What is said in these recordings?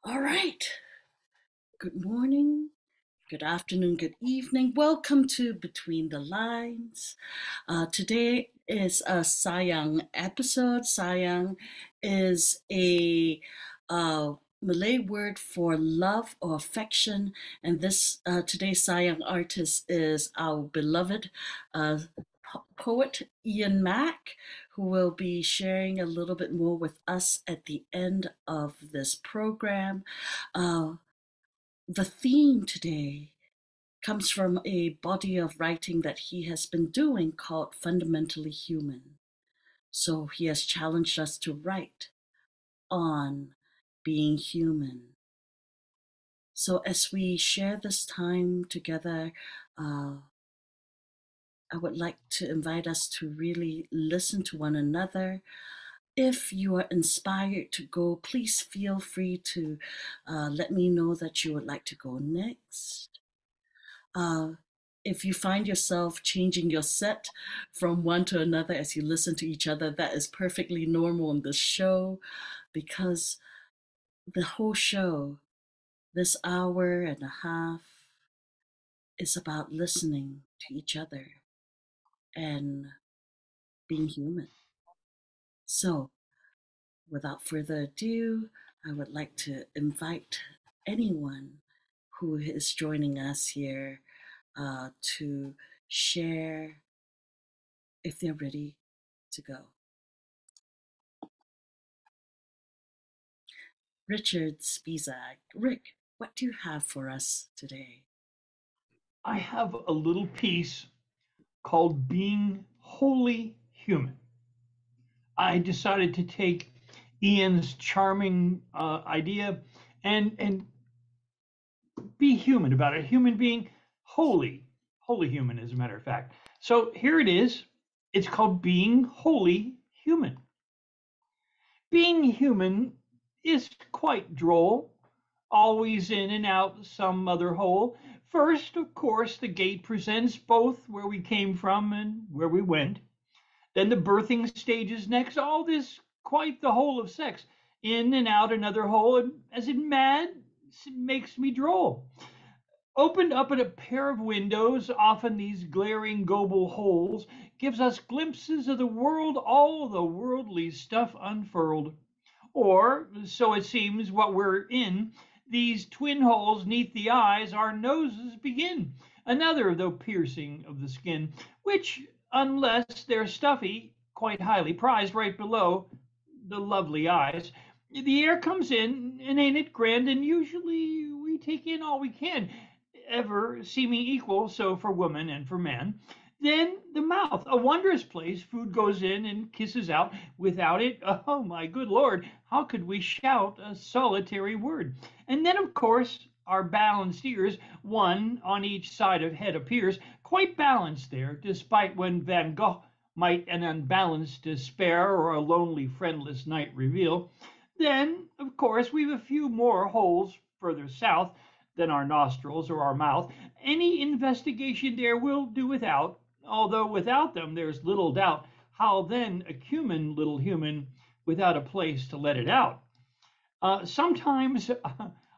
All right. Good morning, good afternoon, good evening. Welcome to Between the Lines. Today is a Sayang episode. Sayang is a Malay word for love or affection, and this today's Sayang artist is our beloved uh, poet Ian Mack, who will be sharing a little bit more with us at the end of this program. Uh, the theme today comes from a body of writing that he has been doing called Fundamentally Human. So he has challenged us to write on being human. So as we share this time together, uh, I would like to invite us to really listen to one another. If you are inspired to go, please feel free to let me know that you would like to go next. Uh, if you find yourself changing your set from one to another as you listen to each other, that is perfectly normal in this show because the whole show, this hour and a half, is about listening to each other and being human. So, without further ado, I would like to invite anyone who is joining us here to share if they're ready to go. Richard Spizak. Rick, what do you have for us today? I have a little piece called Being Wholly Human. I decided to take Ian's charming idea and be human about it. Human being, wholly human, as a matter of fact. So here it is. It's called Being Wholly Human. Being human is quite droll, always in and out some other hole. First, of course, the gate presents both where we came from and where we went. Then the birthing stages next. All this quite the whole of sex. In and out another hole, and as it mad, it makes me droll. Opened up at a pair of windows, often these glaring gobel holes, gives us glimpses of the world, all the worldly stuff unfurled. Or, so it seems, what we're in, these twin holes neath the eyes, our noses begin. Another, though piercing, of the skin, which, unless they're stuffy, quite highly prized right below the lovely eyes. The air comes in, and ain't it grand? And usually we take in all we can, ever seeming equal, so for woman and for man. Then the mouth, a wondrous place. Food goes in and kisses out. Without it, oh my good Lord, how could we shout a solitary word? And then, of course, our balanced ears, one on each side of head appears, quite balanced there, despite when Van Gogh might an unbalanced despair or a lonely, friendless night reveal. Then, of course, we've a few more holes further south than our nostrils or our mouth. Any investigation there will do without, although without them there's little doubt how then a human little human without a place to let it out. Sometimes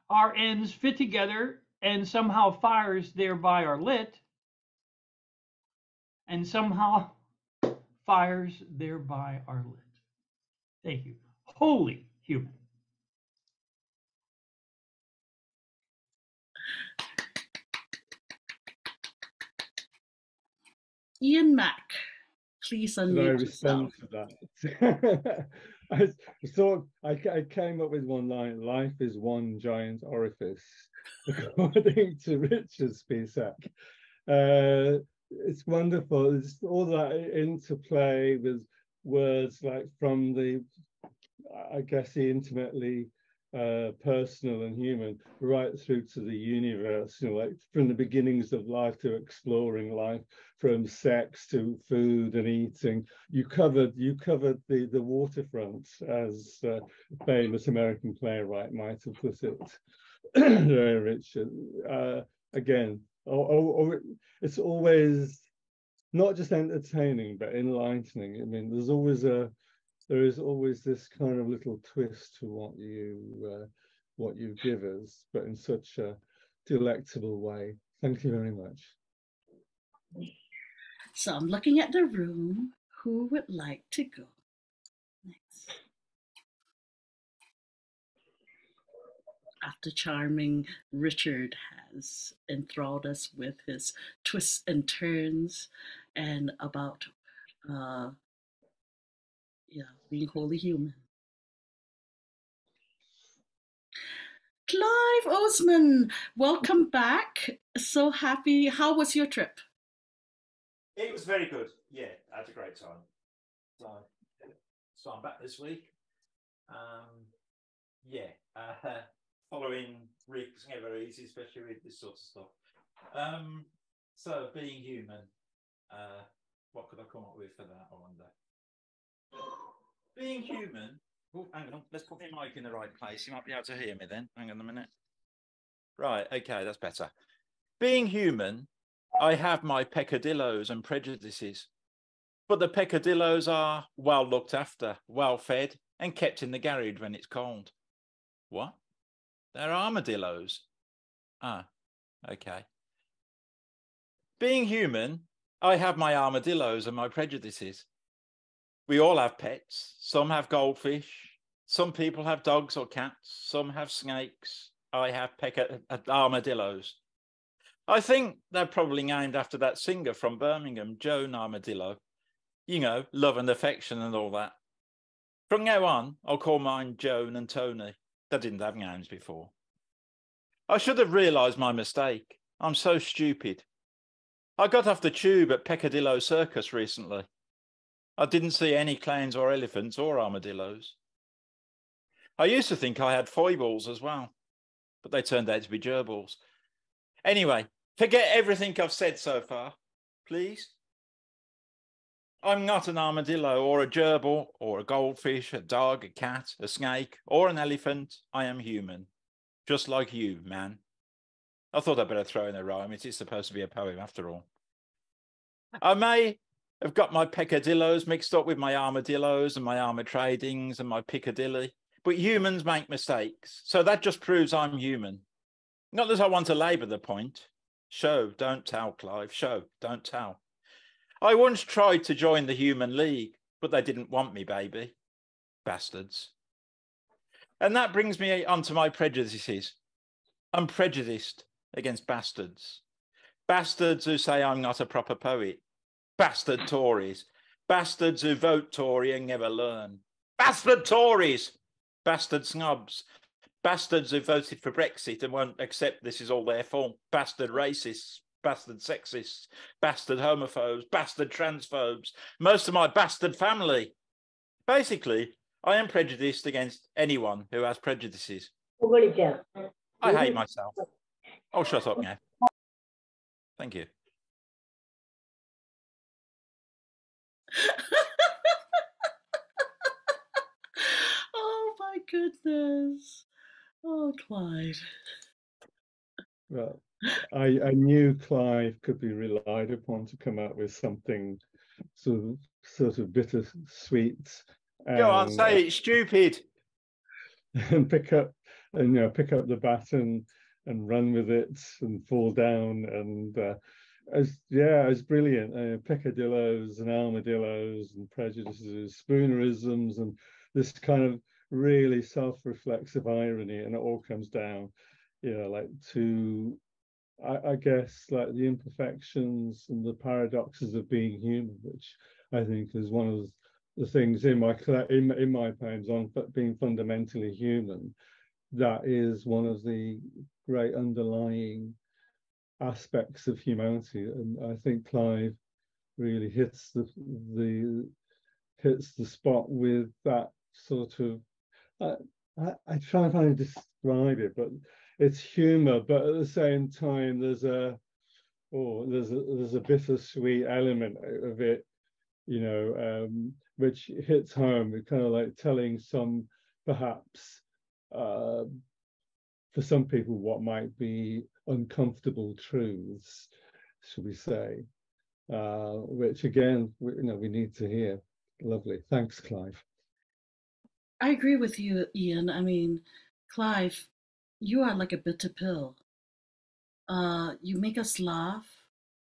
our ends fit together and somehow fires thereby are lit, and somehow fires thereby are lit. Thank you. Holy human. Ian Mack, please Should I unmute respond yourself. to that? I thought I came up with one line: "Life is one giant orifice," according to Richard Spisak. It's wonderful. It's all that interplay with words like from the, I guess, the intimately personal and human, right through to the universe, like from the beginnings of life to exploring life, from sex to food and eating. You covered the waterfront, as a famous American playwright might have put it. Very Richard. Again, it's always not just entertaining but enlightening. I mean, there is always this kind of little twist to what you give us, but in such a delectable way. Thank you very much. So I'm looking at the room. Who would like to go next? After charming Richard has enthralled us with his twists and turns and about being wholly human. Clive Osman, welcome back. So happy. How was your trip? It was very good. Yeah, I had a great time. So I'm back this week. Following Rick's never easy, especially with this sort of stuff. So being human, what could I come up with for that, I wonder? Being human. Oh, hang on, let's put my mic in the right place. You might be able to hear me then. Hang on a minute. Right, okay, that's better. Being human, I have my peccadillos and prejudices. But the peccadillos are well looked after, well fed, and kept in the garage when it's cold. What? They're armadillos. Ah, okay. Being human, I have my armadillos and my prejudices. We all have pets. Some have goldfish. Some people have dogs or cats. Some have snakes. I have armadillos. I think they're probably named after that singer from Birmingham, Joan Armadillo. You know, love and affection and all that. From now on, I'll call mine Joan and Tony. They didn't have names before. I should have realised my mistake. I'm so stupid. I got off the tube at Peccadillo Circus recently. I didn't see any clowns or elephants or armadillos. I used to think I had foibles as well, but they turned out to be gerbils. Anyway, forget everything I've said so far, please. I'm not an armadillo or a gerbil or a goldfish, a dog, a cat, a snake, or an elephant. I am human, just like you, man. I thought I'd better throw in a rhyme. It is supposed to be a poem after all. I may have got my peccadillos mixed up with my armadillos and my armatradings and my Piccadilly, but humans make mistakes, so that just proves I'm human. Not that I want to labour the point. Show, don't tell, Clive. Show, don't tell. I once tried to join the Human League, but they didn't want me, baby. Bastards. And that brings me onto my prejudices. I'm prejudiced against bastards. Bastards who say I'm not a proper poet. Bastard Tories. Bastards who vote Tory and never learn. Bastard Tories. Bastard snobs. Bastards who voted for Brexit and won't accept this is all their fault. Bastard racists. Bastard sexists. Bastard homophobes. Bastard transphobes. Most of my bastard family. Basically, I am prejudiced against anyone who has prejudices. I hate myself. Oh, shut up now. Thank you. Oh my goodness. Oh, Clive. Well, I knew Clive could be relied upon to come up with something sort of bittersweet. Go on, say it, stupid. And pick up the baton and run with it and fall down and it's brilliant. Peccadillos and armadillos and prejudices, spoonerisms, and this kind of really self-reflexive irony, and it all comes down, to I guess like the imperfections and the paradoxes of being human, which I think is one of the things in my poems on being fundamentally human. That is one of the great underlying aspects of humanity, and I think Clive really hits the spot with that sort of. I try and describe it, but it's humor, but at the same time there's a bittersweet element of it, which hits home. It's kind of like telling some, perhaps, for some people, what might be uncomfortable truths, should we say, which again, we need to hear. Lovely. Thanks, Clive. I agree with you, Ian. I mean, Clive you are like a bitter pill. You make us laugh,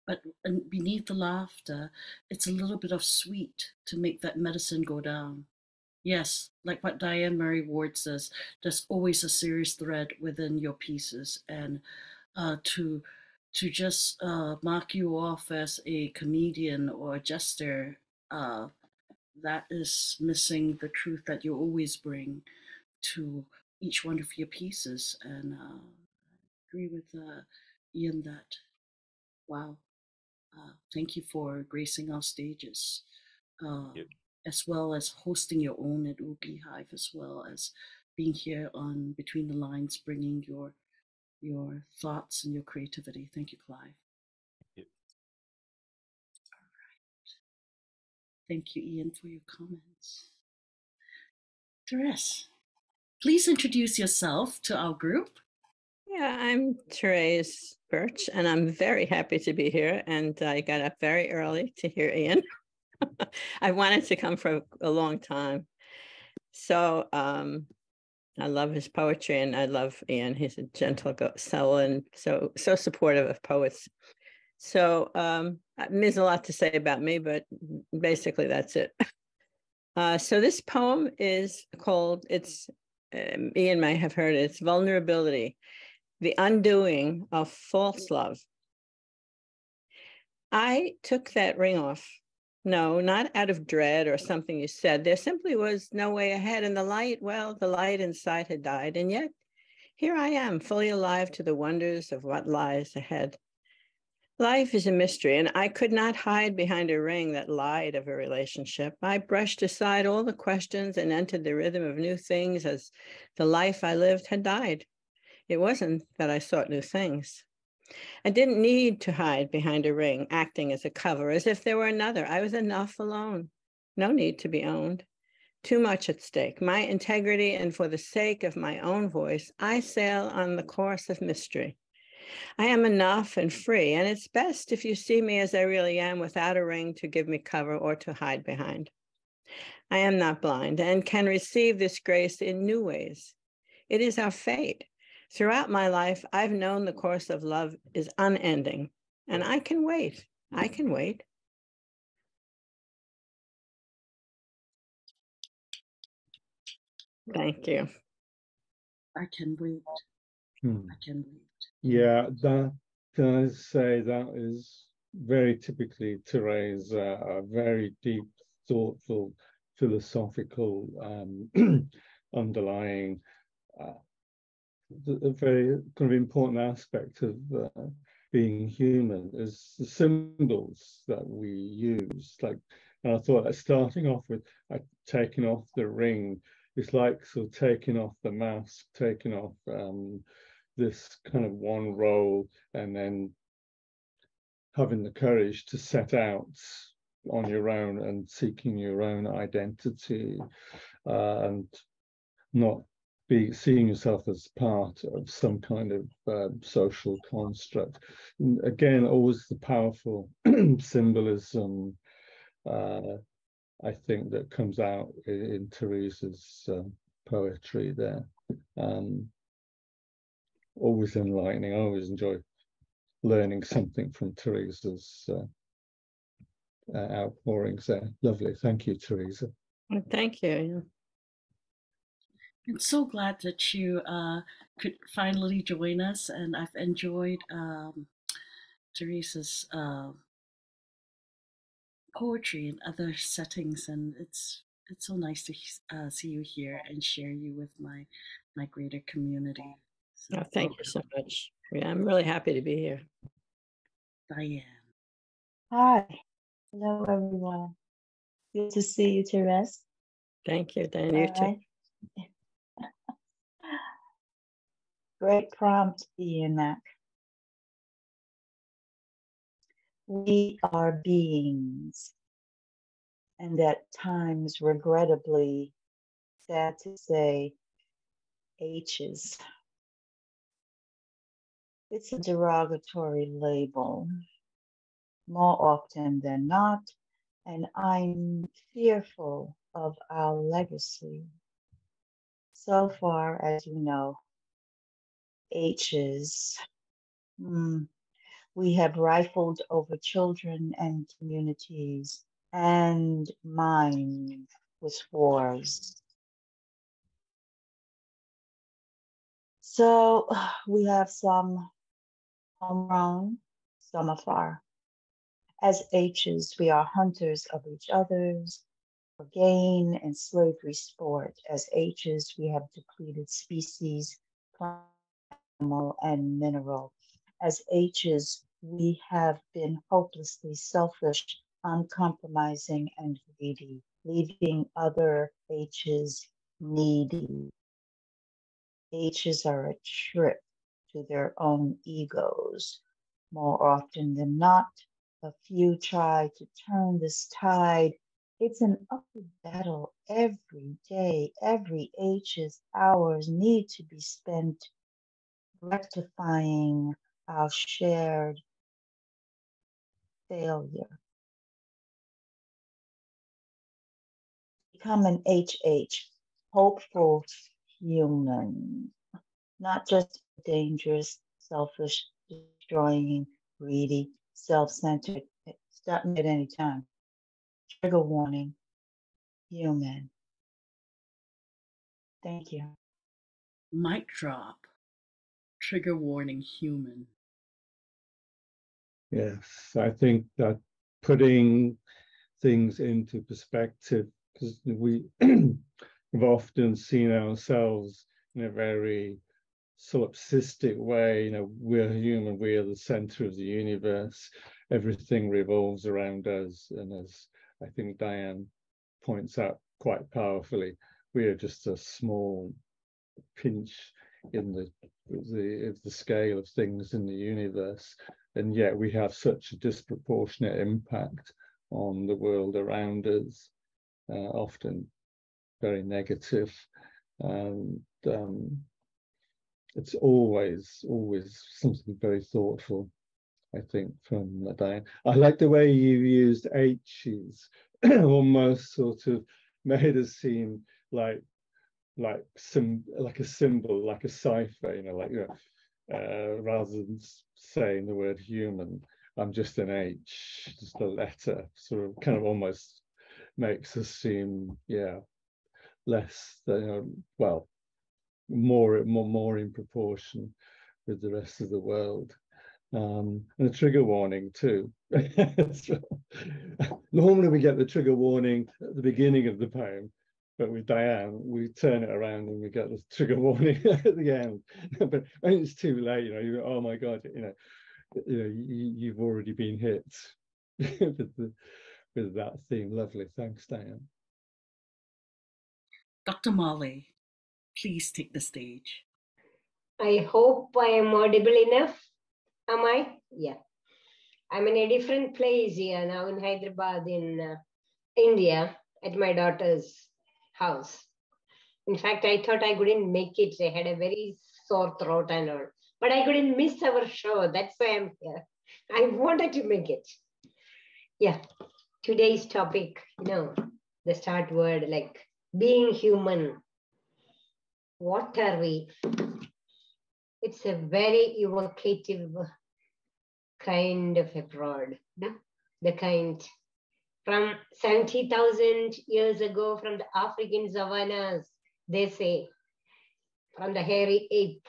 but beneath the laughter, it's a little bit of sweet to make that medicine go down. Yes, like what Diane Murray Ward says, there's always a serious thread within your pieces, and to just mark you off as a comedian or a jester, uh, that is missing the truth that you always bring to each one of your pieces. And agree with Ian that, wow, thank you for gracing our stages, uh, Yep. as well as hosting your own at Beehive, as well as being here on Between the Lines, bringing your thoughts and your creativity. Thank you, Clive. Yep. Thank you, Ian, for your comments. Therese, please introduce yourself to our group. Yeah, I'm Therese Birch, and I'm very happy to be here. And I got up very early to hear Ian. I wanted to come for a long time. So I love his poetry, and I love Ian. He's a gentle soul and so supportive of poets. So there's a lot to say about me, but basically that's it. So this poem is called, Ian may have heard it, it's Vulnerability, the Undoing of False Love. I took that ring off. No, not out of dread or something you said. There simply was no way ahead. And the light inside had died. And yet here I am, fully alive to the wonders of what lies ahead. Life is a mystery, and I could not hide behind a ring that lied of a relationship. I brushed aside all the questions and entered the rhythm of new things as the life I lived had died. It wasn't that I sought new things. I didn't need to hide behind a ring, acting as a cover, as if there were another. I was enough alone. No need to be owned. Too much at stake. My integrity, and for the sake of my own voice, I sail on the course of mystery. I am enough and free, and it's best if you see me as I really am, without a ring to give me cover or to hide behind. I am not blind and can receive this grace in new ways. It is our fate. Throughout my life, I've known the course of love is unending, and I can wait. I can wait. Thank you. I can wait. I can wait. Yeah, that can I say that is very typically Therese, a very deep, thoughtful, philosophical underlying, a very kind of important aspect of being human is the symbols that we use. Like, and I thought that starting off with taking off the ring, it's like sort of taking off the mask, taking off this kind of one role, and then having the courage to set out on your own and seeking your own identity, and not seeing yourself as part of some kind of social construct. And again, always the powerful symbolism, I think, that comes out in Therese's poetry there. Always enlightening. I always enjoy learning something from Therese's outpourings there. Lovely. Thank you, Therese. Thank you. I'm so glad that you could finally join us, and I've enjoyed Teresa's poetry in other settings, and it's so nice to see you here and share you with my greater community. So, thank you so much. Yeah, I'm really happy to be here. Diane. Hi. Hello, everyone. Good to see you, Therese. Thank you, Diane. You too. Great prompt, Ian. We are beings, and at times, regrettably, sad to say, H's. It's a derogatory label, more often than not, and I'm fearful of our legacy. So far, as you know, H's. We have rifled over children and communities and mined with wars. So we have some homegrown, some afar. As H's, we are hunters of each other's for gain and slavery sport. As H's, we have depleted species, plant, animal, and mineral. As H's, we have been hopelessly selfish, uncompromising, and greedy, leaving other H's needy. H's are a trip to their own egos. More often than not, a few try to turn this tide. It's an upward battle every day. Every H's hours need to be spent rectifying our shared failure. Become an HH, hopeful human, not just dangerous, selfish, destroying, greedy, self-centered. Stop me at any time. Trigger warning, human. Thank you. Mic drop. Trigger warning, human. Yes, I think that putting things into perspective, because we've often seen ourselves in a very solipsistic way. You know, we're human, we are the center of the universe, everything revolves around us, and as I think Diane points out quite powerfully, we are just a small pinch in the scale of things in the universe, and yet we have such a disproportionate impact on the world around us, often very negative, and it's always something very thoughtful, I think, from Diane. I like the way you used H's, almost sort of made us seem like a symbol, like a cipher, rather than saying the word human. I'm just an H, just a letter, sort of kind of almost makes us seem, less, more in proportion with the rest of the world. And a trigger warning too. Normally we get the trigger warning at the beginning of the poem, but with Diane, we turn it around and we get the trigger warning at the end. But when it's too late, you go, oh my God, you've already been hit with that theme. Lovely, thanks, Diane. Dr. Molly, please take the stage. I hope I am audible enough. Am I? Yeah. I'm in a different place here now in Hyderabad in India at my daughter's house. In fact, I thought I couldn't make it. I had a very sore throat and all. But I couldn't miss our show. That's why I'm here. I wanted to make it. Yeah. Today's topic, the start word like being human. What are we? It's a very evocative kind of a word. No? The kind from 70,000 years ago from the African savannas, they say, from the hairy ape,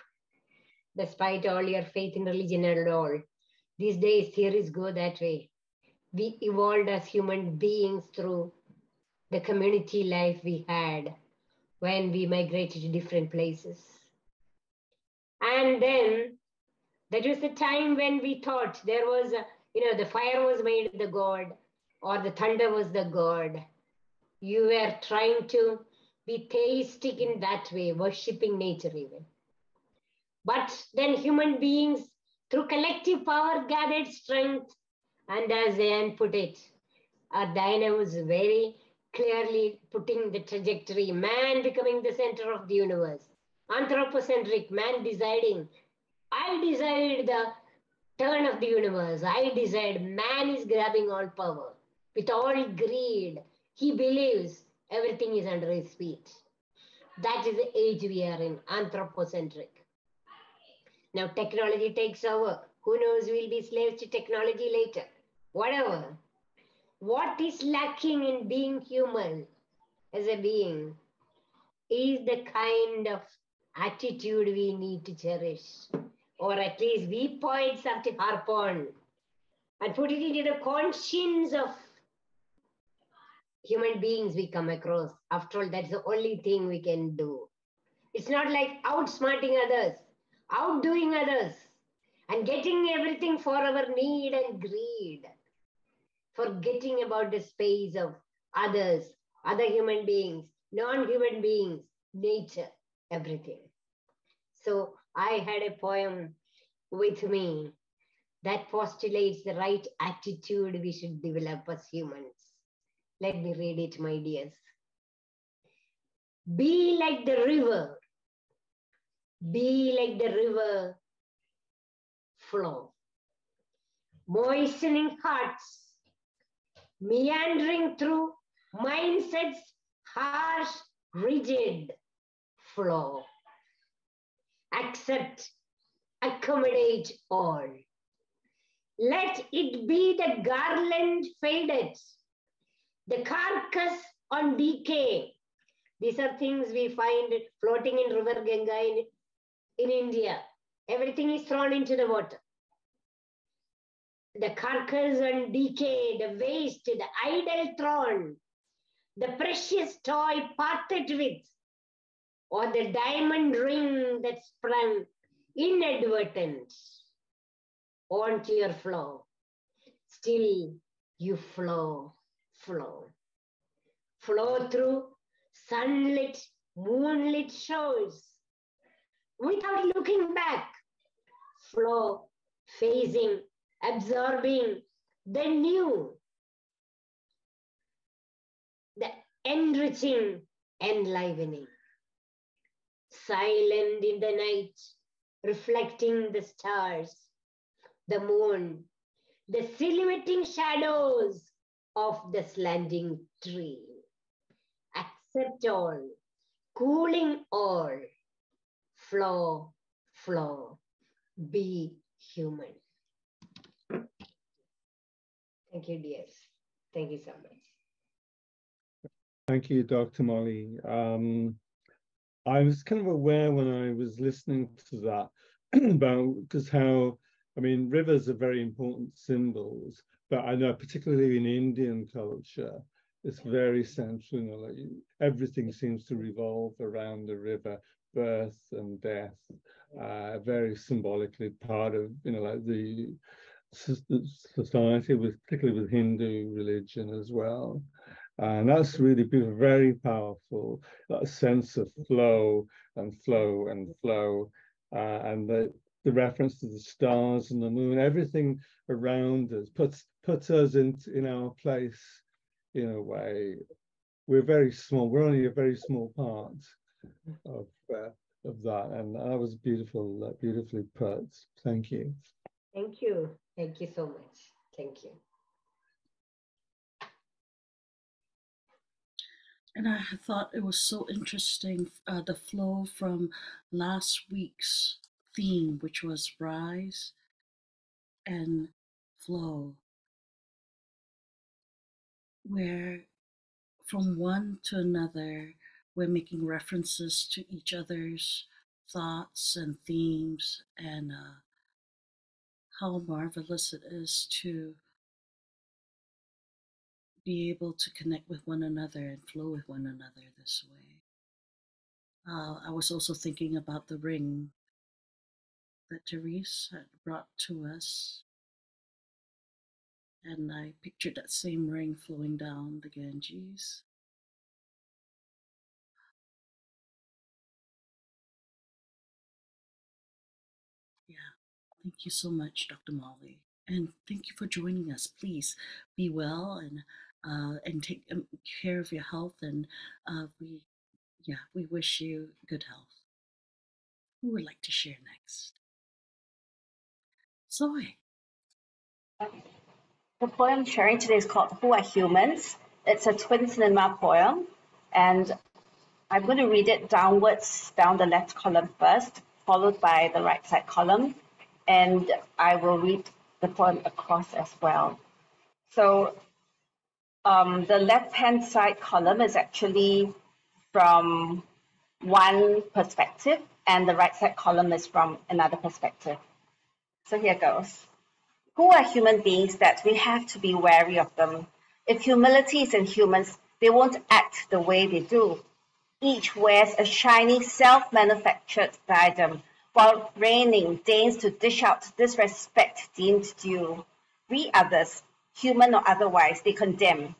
despite all your faith in religion and all. These days, theories go that way. We evolved as human beings through the community life we had when we migrated to different places. And then that was the time when we thought there was, the fire was made the god or the thunder was the god. You were trying to be theistic in that way, worshipping nature even. But then human beings, through collective power, gathered strength. And as Zayan put it, Diana was very clearly putting the trajectory, man becoming the center of the universe. Anthropocentric, man deciding, I decide the turn of the universe. I decide man is grabbing all power. With all greed, he believes everything is under his feet. That is the age we are in, anthropocentric. Now technology takes over. Who knows, we'll be slaves to technology later. Whatever. What is lacking in being human as a being is the kind of attitude we need to cherish, or at least viewpoints have to harp on and put it into the conscience of human beings we come across. After all, that's the only thing we can do. It's not like outsmarting others, outdoing others, and getting everything for our need and greed, forgetting about the space of others, other human beings, non-human beings, nature, everything. So I had a poem with me that postulates the right attitude we should develop as humans. Let me read it, my dears. Be like the river. Be like the river flow. Moistening hearts, meandering through mindsets, harsh, rigid flow. Accept, accommodate all. Let it be the garland faded, the carcass on decay. These are things we find floating in River Ganga in India. Everything is thrown into the water. The carcass on decay, the waste, the idol thrown, the precious toy parted with, or the diamond ring that sprung inadvertent onto your flow. Still you flow, flow. Flow through sunlit, moonlit shores without looking back. Flow, facing, absorbing the new, the enriching, enlivening. Silent in the night, reflecting the stars, the moon, the silhouetting shadows of the slanting tree. Accept all, cooling all. Flow, flow, be human. Thank you, dears. Thank you so much. Thank you, Dr. Molly. I was kind of aware when I was listening to that about, because how, I mean, rivers are very important symbols, but I know particularly in Indian culture, it's very central, you know, like everything seems to revolve around the river, birth and death, very symbolically part of, you know, like the society, particularly with Hindu religion as well. And that's really beautiful, very powerful, that sense of flow and flow and flow. And the reference to the stars and the moon, everything around us puts us in our place in a way. We're very small, we're only a very small part of that. And that was beautiful, beautifully put. Thank you. Thank you. Thank you so much. Thank you. And I thought it was so interesting, the flow from last week's theme, which was rise and flow, where from one to another, we're making references to each other's thoughts and themes, and how marvelous it is to be able to connect with one another and flow with one another this way. I was also thinking about the ring that Therese had brought to us, and I pictured that same ring flowing down the Ganges. Yeah, thank you so much, Dr. Molly, and thank you for joining us. Please be well and take care of your health, and we wish you good health. Who would like to share next? Zoe. The poem I'm sharing today is called Who Are Humans? It's a twin cinema poem, and I'm going to read it downwards, down the left column first, followed by the right side column, and I will read the poem across as well. So the left-hand side column is actually from one perspective, and the right side column is from another perspective. So here goes. Who are human beings that we have to be wary of them? If humility is in humans, they won't act the way they do. Each wears a shiny, self-manufactured diadem, while reigning deigns to dish out disrespect deemed due. We others, human or otherwise, they condemn,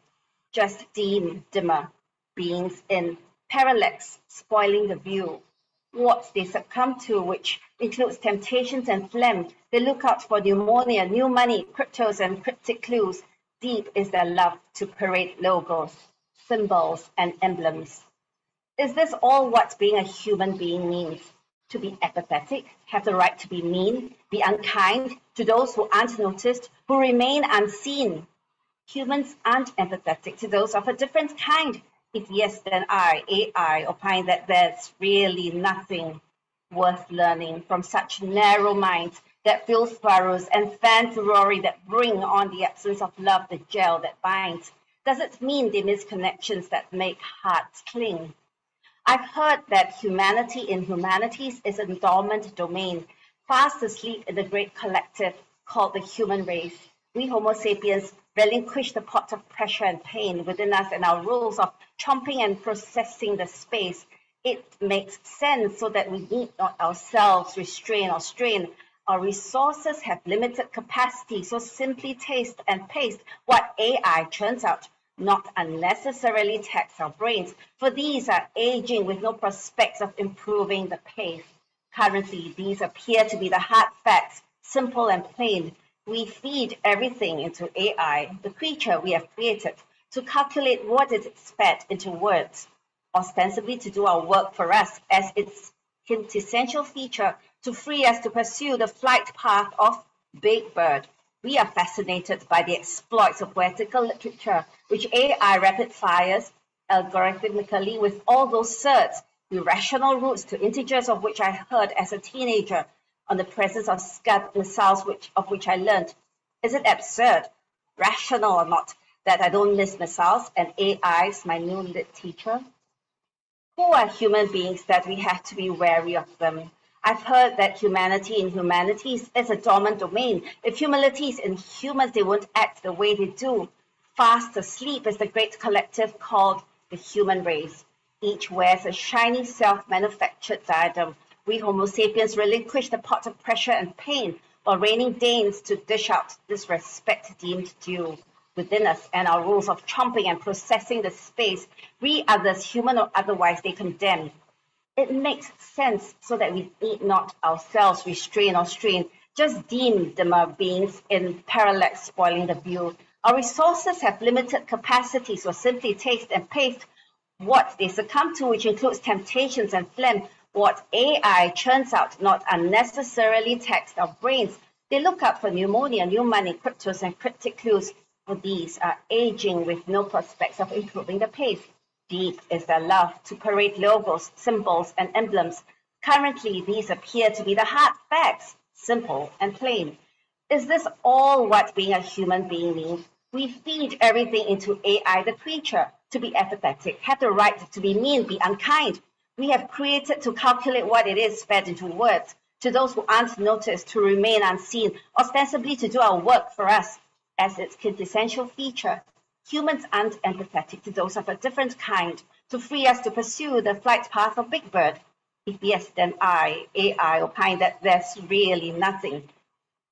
just deem dimmer beings in parallax, spoiling the view. What they succumb to, which includes temptations and phlegm, they look out for pneumonia, new money, cryptos, and cryptic clues. Deep is their love to parade logos, symbols, and emblems. Is this all what being a human being means? To be apathetic, have the right to be mean, be unkind to those who aren't noticed, who remain unseen. Humans aren't empathetic to those of a different kind. If yes, then I, AI, opine that there's really nothing worth learning from such narrow minds that fill furrows and fan furore that bring on the absence of love, the gel that binds. Does it mean they miss connections that make hearts cling? I've heard that humanity in humanities is a dormant domain, fast asleep in the great collective called the human race. We Homo sapiens relinquish the pot of pressure and pain within us and our rules of chomping and processing the space. It makes sense so that we need not ourselves restrain or strain. Our resources have limited capacity, so simply taste and paste what AI churns out, not unnecessarily tax our brains, for these are aging with no prospects of improving the pace. Currently, these appear to be the hard facts, simple and plain. We feed everything into AI, the creature we have created, to calculate what is fed into words, ostensibly to do our work for us as its quintessential feature, to free us to pursue the flight path of Big Bird. We are fascinated by the exploits of poetical literature, which AI rapid fires algorithmically with all those certs, irrational roots to integers of which I heard as a teenager, on the presence of scud missiles of which I learned. Is it absurd, rational or not, that I don't miss missiles and AI's my new lit teacher? Who are human beings that we have to be wary of them? I've heard that humanity in humanities is a dormant domain. If humility is in humans, they won't act the way they do. Fast asleep is the great collective called the human race. Each wears a shiny self-manufactured diadem. We Homo sapiens relinquish the pot of pressure and pain, while reigning deigns to dish out disrespect deemed due. Within us and our rules of chomping and processing the space, we others, human or otherwise, they condemn. It makes sense so that we need not ourselves restrain or strain, just deem them beings in parallax spoiling the view. Our resources have limited capacity, so simply taste and paste what they succumb to, which includes temptations and phlegm, what AI churns out, not unnecessarily tax our brains. They look out for pneumonia, new money, cryptos, and cryptic clues. For these are aging with no prospects of improving the pace. Deep is their love to parade logos, symbols, and emblems. Currently, these appear to be the hard facts, simple and plain. Is this all what being a human being means? We feed everything into AI, the creature, to be apathetic, have the right to be mean, be unkind. We have created to calculate what it is fed into words, to those who aren't noticed, to remain unseen, ostensibly to do our work for us as its quintessential feature. Humans aren't empathetic to those of a different kind, to free us to pursue the flight path of Big Bird. If yes, then I, AI, opine that there's really nothing.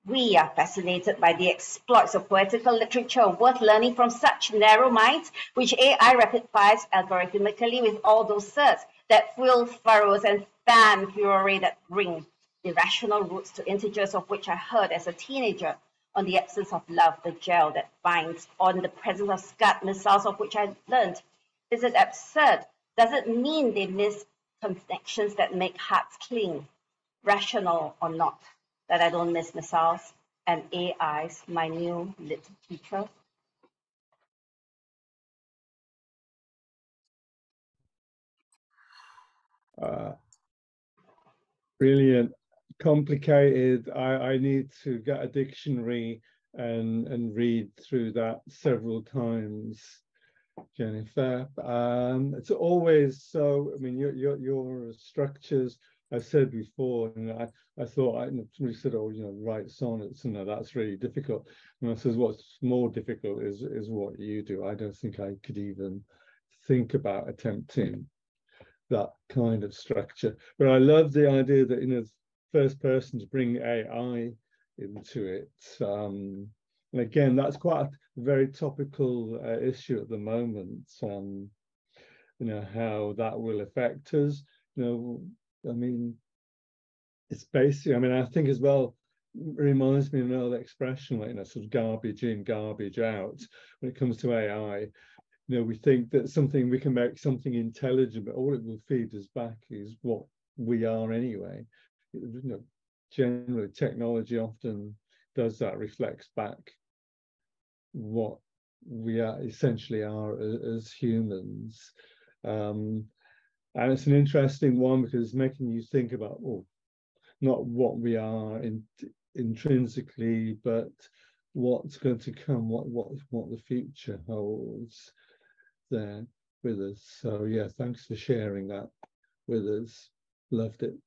We are fascinated by the exploits of poetical literature worth learning from such narrow minds, which AI rapid fires algorithmically with all those certs that fill furrows and fan furore that bring irrational roots to integers of which I heard as a teenager, on the absence of love, the gel that binds, on the presence of scud missiles of which I learned. Is it absurd? Does it mean they miss connections that make hearts cling? Rational or not, that I don't miss missiles and AI's my new lit teacher? Brilliant. Complicated. I need to get a dictionary and read through that several times, Jennifer. It's always so. I mean, your structures. I said before, and I thought somebody said, "Oh, write sonnets," and that's really difficult. And I says, "What's more difficult is what you do. I don't think I could even think about attempting that kind of structure." But I love the idea that first person to bring AI into it. And again, that's quite a very topical issue at the moment. How that will affect us. I mean, it's basically. I mean, I think as well. It reminds me of an old expression, like sort of garbage in, garbage out. When it comes to AI, we think that we can make something intelligent, but all it will feed us back is what we are anyway. Generally, technology often does that, reflects back what we are essentially are as humans. And it's an interesting one because it's making you think about, not what we are intrinsically, but what's going to come, what the future holds there with us. So yeah, thanks for sharing that with us. Loved it.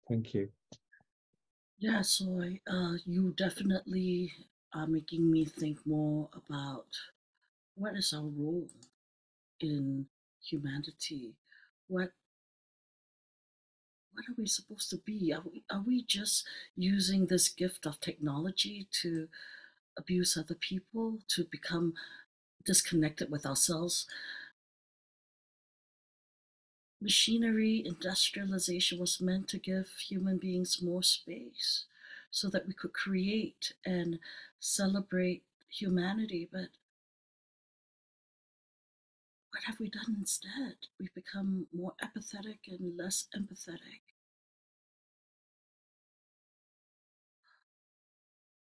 Thank you. Yeah, so you definitely are making me think more about what is our role in humanity. What are we supposed to be? Are we just using this gift of technology to abuse other people, to become disconnected with ourselves? Machinery, industrialization was meant to give human beings more space so that we could create and celebrate humanity. But what have we done instead? We've become more apathetic and less empathetic.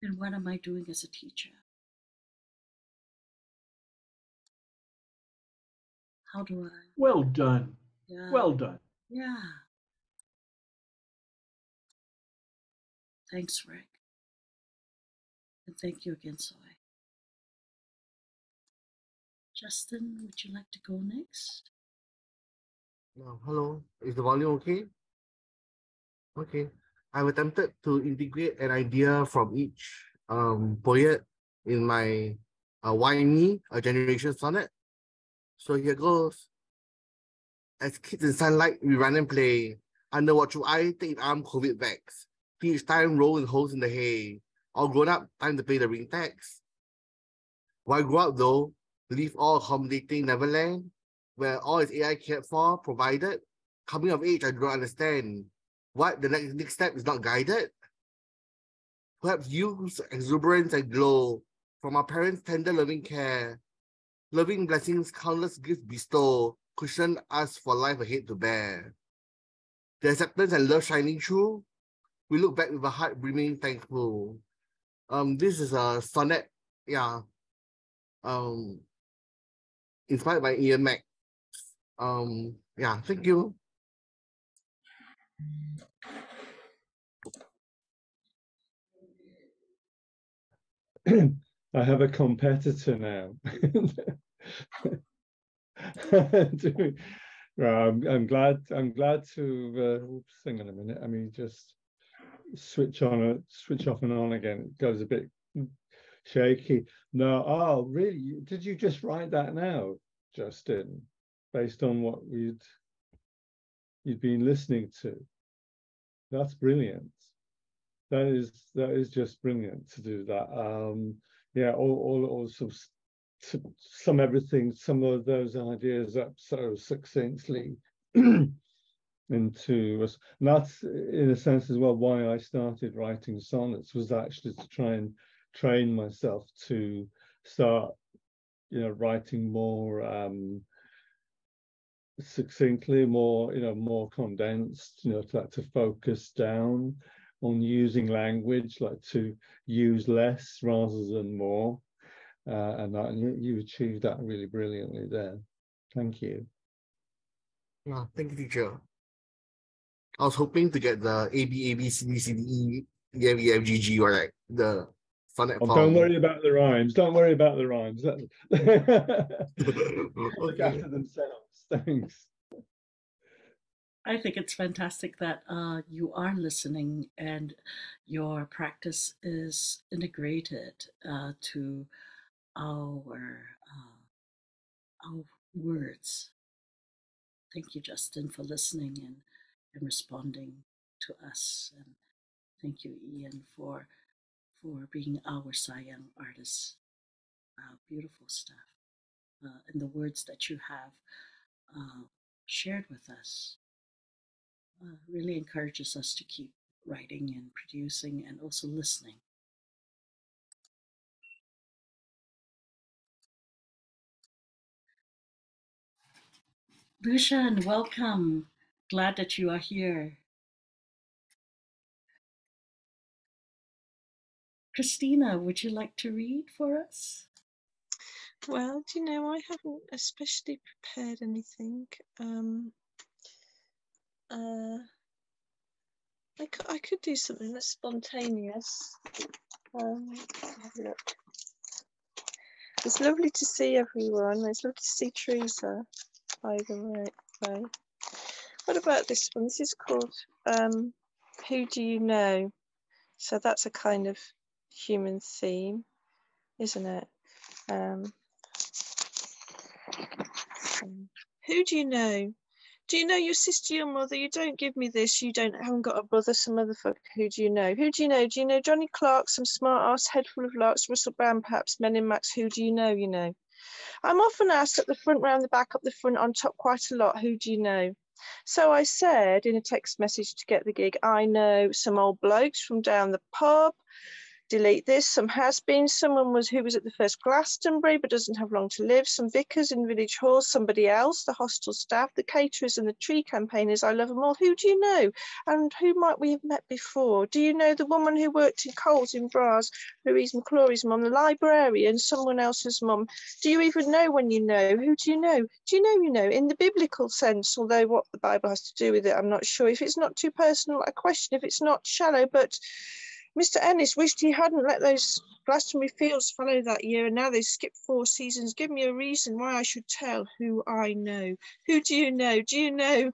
And what am I doing as a teacher? How do I? Well done. Yeah. Well done. Yeah. Thanks, Rick. And thank you again, Soy. Justin, would you like to go next? Hello, is the volume okay? Okay. I've attempted to integrate an idea from each poet in my Why Me, a Generation Sonnet. So here goes. As kids in sunlight, we run and play. Under what you I take arm COVID vax. Each time rolling holes in the hay. All grown up, time to pay the ring tax. Why grow up though? Leave all accommodating Neverland, where all is AI cared for, provided. Coming of age, I do not understand. What the next step is not guided? Perhaps youth's exuberance and glow from our parents' tender loving care. Loving blessings countless gifts bestow, cushion us for life ahead to bear. The acceptance and love shining through, we look back with a heart brimming thankful. This is a sonnet, inspired by Ian Mac. Thank you. I have a competitor now. I'm glad to oops, hang on a minute. I mean, just switch off and on again. It goes a bit shaky. No, really? Did you just write that now, Justin, based on what you'd been listening to? That's brilliant. That is just brilliant to do that. All sum everything, some of those ideas up so succinctly into us. And that's in a sense as well why I started writing sonnets, was actually to try and train myself to start writing more succinctly, more condensed, to focus down on using language, like to use less rather than more. And you achieved that really brilliantly there. Thank you. Thank you, teacher. I was hoping to get the A B A B C D C D E F E F G G or like the phonetic Oh, don't form. worry about the rhymes. Don't worry about the rhymes. Look Okay. after themselves. Thanks. I think it's fantastic that you are listening and your practice is integrated to our words. Thank you, Justin, for listening and responding to us. And thank you, Ian, for being our Sayang artist. Beautiful stuff. And the words that you have shared with us really encourages us to keep writing and producing and also listening. Lushan, welcome. Glad that you are here. Christina, would you like to read for us? Well, do you know, I haven't especially prepared anything. I could do something that's spontaneous. Have a look. It's lovely to see everyone. It's lovely to see Teresa, by the way. What about this one? This is called Who Do You Know? So that's a kind of human theme, isn't it? Who do you know? Do you know your sister, your mother? You don't give me this. You haven't got a brother, some motherfucker. Who do you know? Who do you know? Do you know Johnny Clark, some smart ass head full of larks, Russell Brand, perhaps Men in Max? Who do you know? You know. I'm often asked at the front, round the back, up the front, on top, quite a lot. Who do you know? So I said in a text message to get the gig, I know some old blokes from down the pub. Delete this. Some has-been. Someone who was at the first Glastonbury but doesn't have long to live. Some vicars in village halls. Somebody else. The hostel staff. The caterers and the tree campaigners. I love them all. Who do you know? And who might we have met before? Do you know the woman who worked in Coles in Bras? Louise McClory's mum. The librarian. Someone else's mum. Do you even know when you know? Who do you know? Do you know you know? In the biblical sense, although what the Bible has to do with it, I'm not sure. If it's not too personal, a question. If it's not shallow, but Mr. Ennis wished he hadn't let those Glastonbury fields follow that year, and now they've skipped 4 seasons. Give me a reason why I should tell who I know. Who do you know? Do you know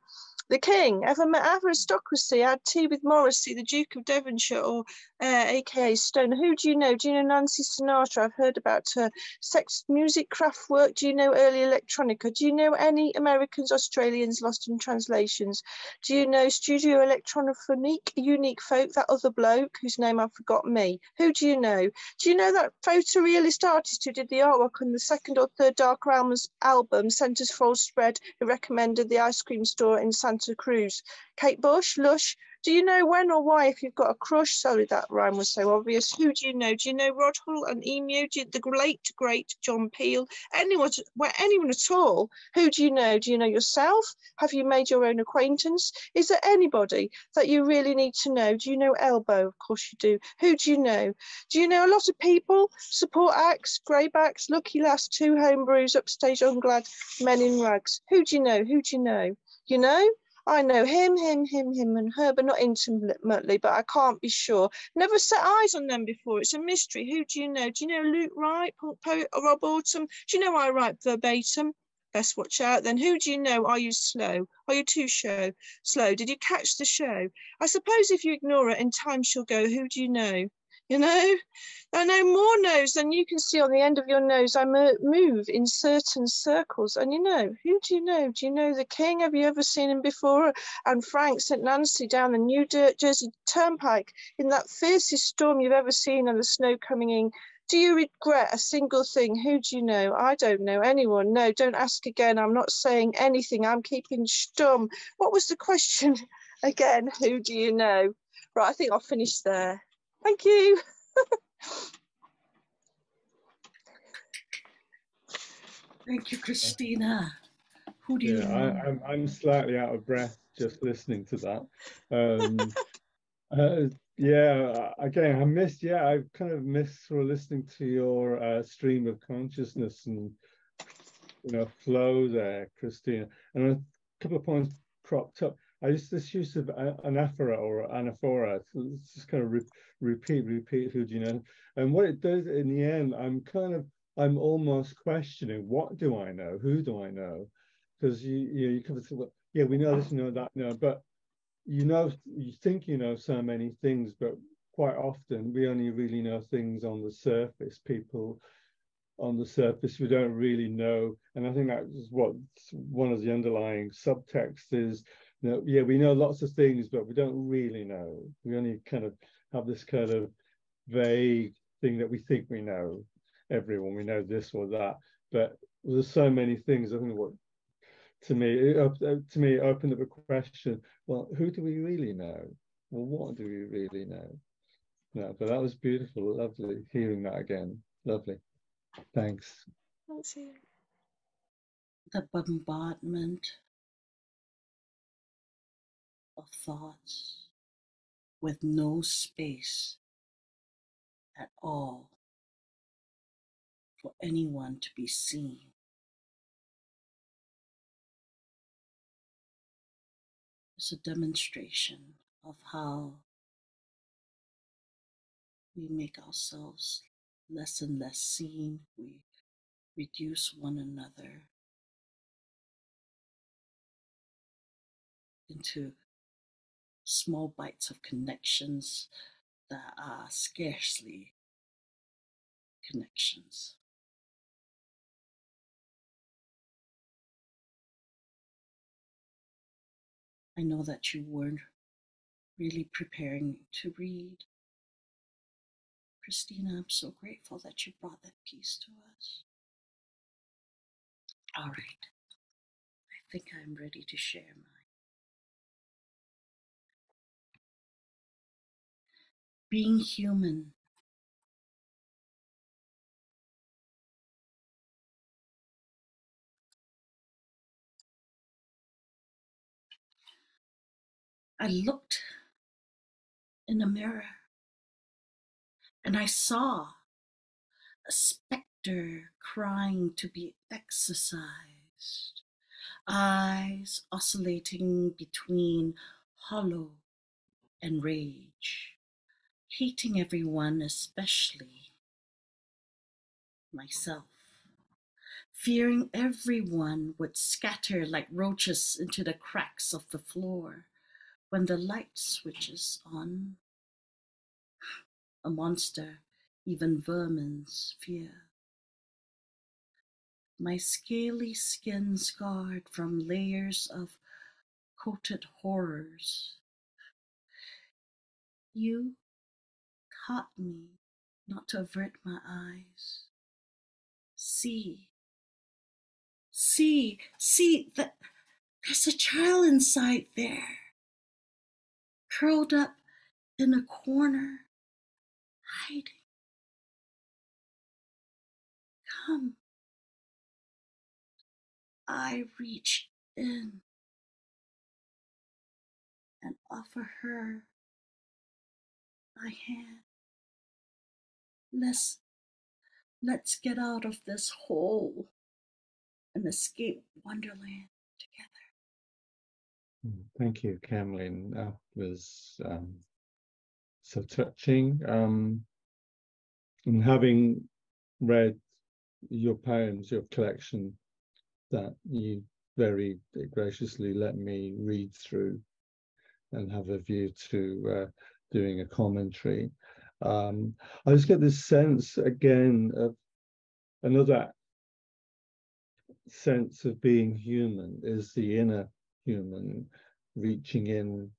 the King? Ever met aristocracy? Had tea with Morrissey, the Duke of Devonshire, or aka Stone? Who do you know? Do you know Nancy Sinatra? I've heard about her. Sex, music, craft work. Do you know early electronica? Do you know any Americans, Australians lost in translations? Do you know Studio Electrophonique, Unique Folk, that other bloke whose name I've forgotten me? Who do you know? Do you know that photorealist artist who did the artwork on the second or third Dark Realms album, Centre's Full Spread, who recommended the ice cream store in Santa Cruz? Kate Bush, Lush. Do you know when or why if you've got a crush? Sorry, that rhyme was so obvious. Who do you know? Do you know Rod Hull and Emu? The great John Peel? Anyone at all? Who do you know? Do you know yourself? Have you made your own acquaintance? Is there anybody that you really need to know? Do you know Elbow? Of course you do. Who do you know? Do you know a lot of people? Support acts, Greybacks, Lucky Last, 2 Homebrews, Upstage Unglad, Men in Rags. Who do you know? Who do you know? You know? I know him, and her, but not intimately, but I can't be sure. Never set eyes on them before. It's a mystery. Who do you know? Do you know Luke Wright, punk poet, or Rob Autumn? Do you know I write verbatim? Best watch out then. Who do you know? Are you slow? Are you too slow? Did you catch the show? I suppose if you ignore it, in time she'll go, who do you know? You know? I know more no's than you can see on the end of your nose. I move in certain circles. And you know, who do you know? Do you know the King? Have you ever seen him before? And Frank St. Nancy down the New Jersey Turnpike in that fiercest storm you've ever seen and the snow coming in. Do you regret a single thing? Who do you know? I don't know anyone. No, don't ask again. I'm not saying anything. I'm keeping stum. What was the question again? Who do you know? Right, I think I'll finish there. Thank you. Thank you, Christina. Who do you Yeah, know? I'm slightly out of breath just listening to that. Yeah, again, I kind of missed sort of listening to your stream of consciousness and, flow there, Christina. And a couple of points cropped up. I use this use of anaphora or anaphora. So it's just kind of repeat, who do you know? And what it does in the end, I'm almost questioning, what do I know? Who do I know? Because you kind of say, well, yeah, we know this, we know that, no, but you think you know so many things, but quite often we only really know things on the surface. People on the surface we don't really know, and I think that's what one of the underlying subtexts is. Yeah, we know lots of things, but we don't really know. We only kind of have this kind of vague thing that we think we know. Everyone, we know this or that, but there's so many things. I think what to me, it opened up a question. Well, who do we really know? Well, what do we really know? No, but that was beautiful, lovely hearing that again. Lovely. Thanks. Thanks, Ian. The bombardment of thoughts with no space at all for anyone to be seen. It's a demonstration of how we make ourselves less and less seen. We reduce one another into small bites of connections that are scarcely connections. I know that you weren't really preparing to read. Christina, I'm so grateful that you brought that piece to us. All right, I think I'm ready to share mine. Being human. I looked in the mirror and I saw a specter crying to be exorcised, eyes oscillating between hollow and rage, hating everyone, especially myself, fearing everyone would scatter like roaches into the cracks of the floor when the light switches on. A monster, even vermin's fear. My scaly skin scarred from layers of coated horrors. You taught me not to avert my eyes. See, that there's a child inside there, curled up in a corner, hiding. Come. I reach in and offer her my hand. Let's get out of this hole and escape Wonderland together. Thank you, Camlin. That was so touching. And having read your poems, your collection that you very graciously let me read through and have a view to doing a commentary, I just get this sense again of another sense of being human is the inner human, reaching in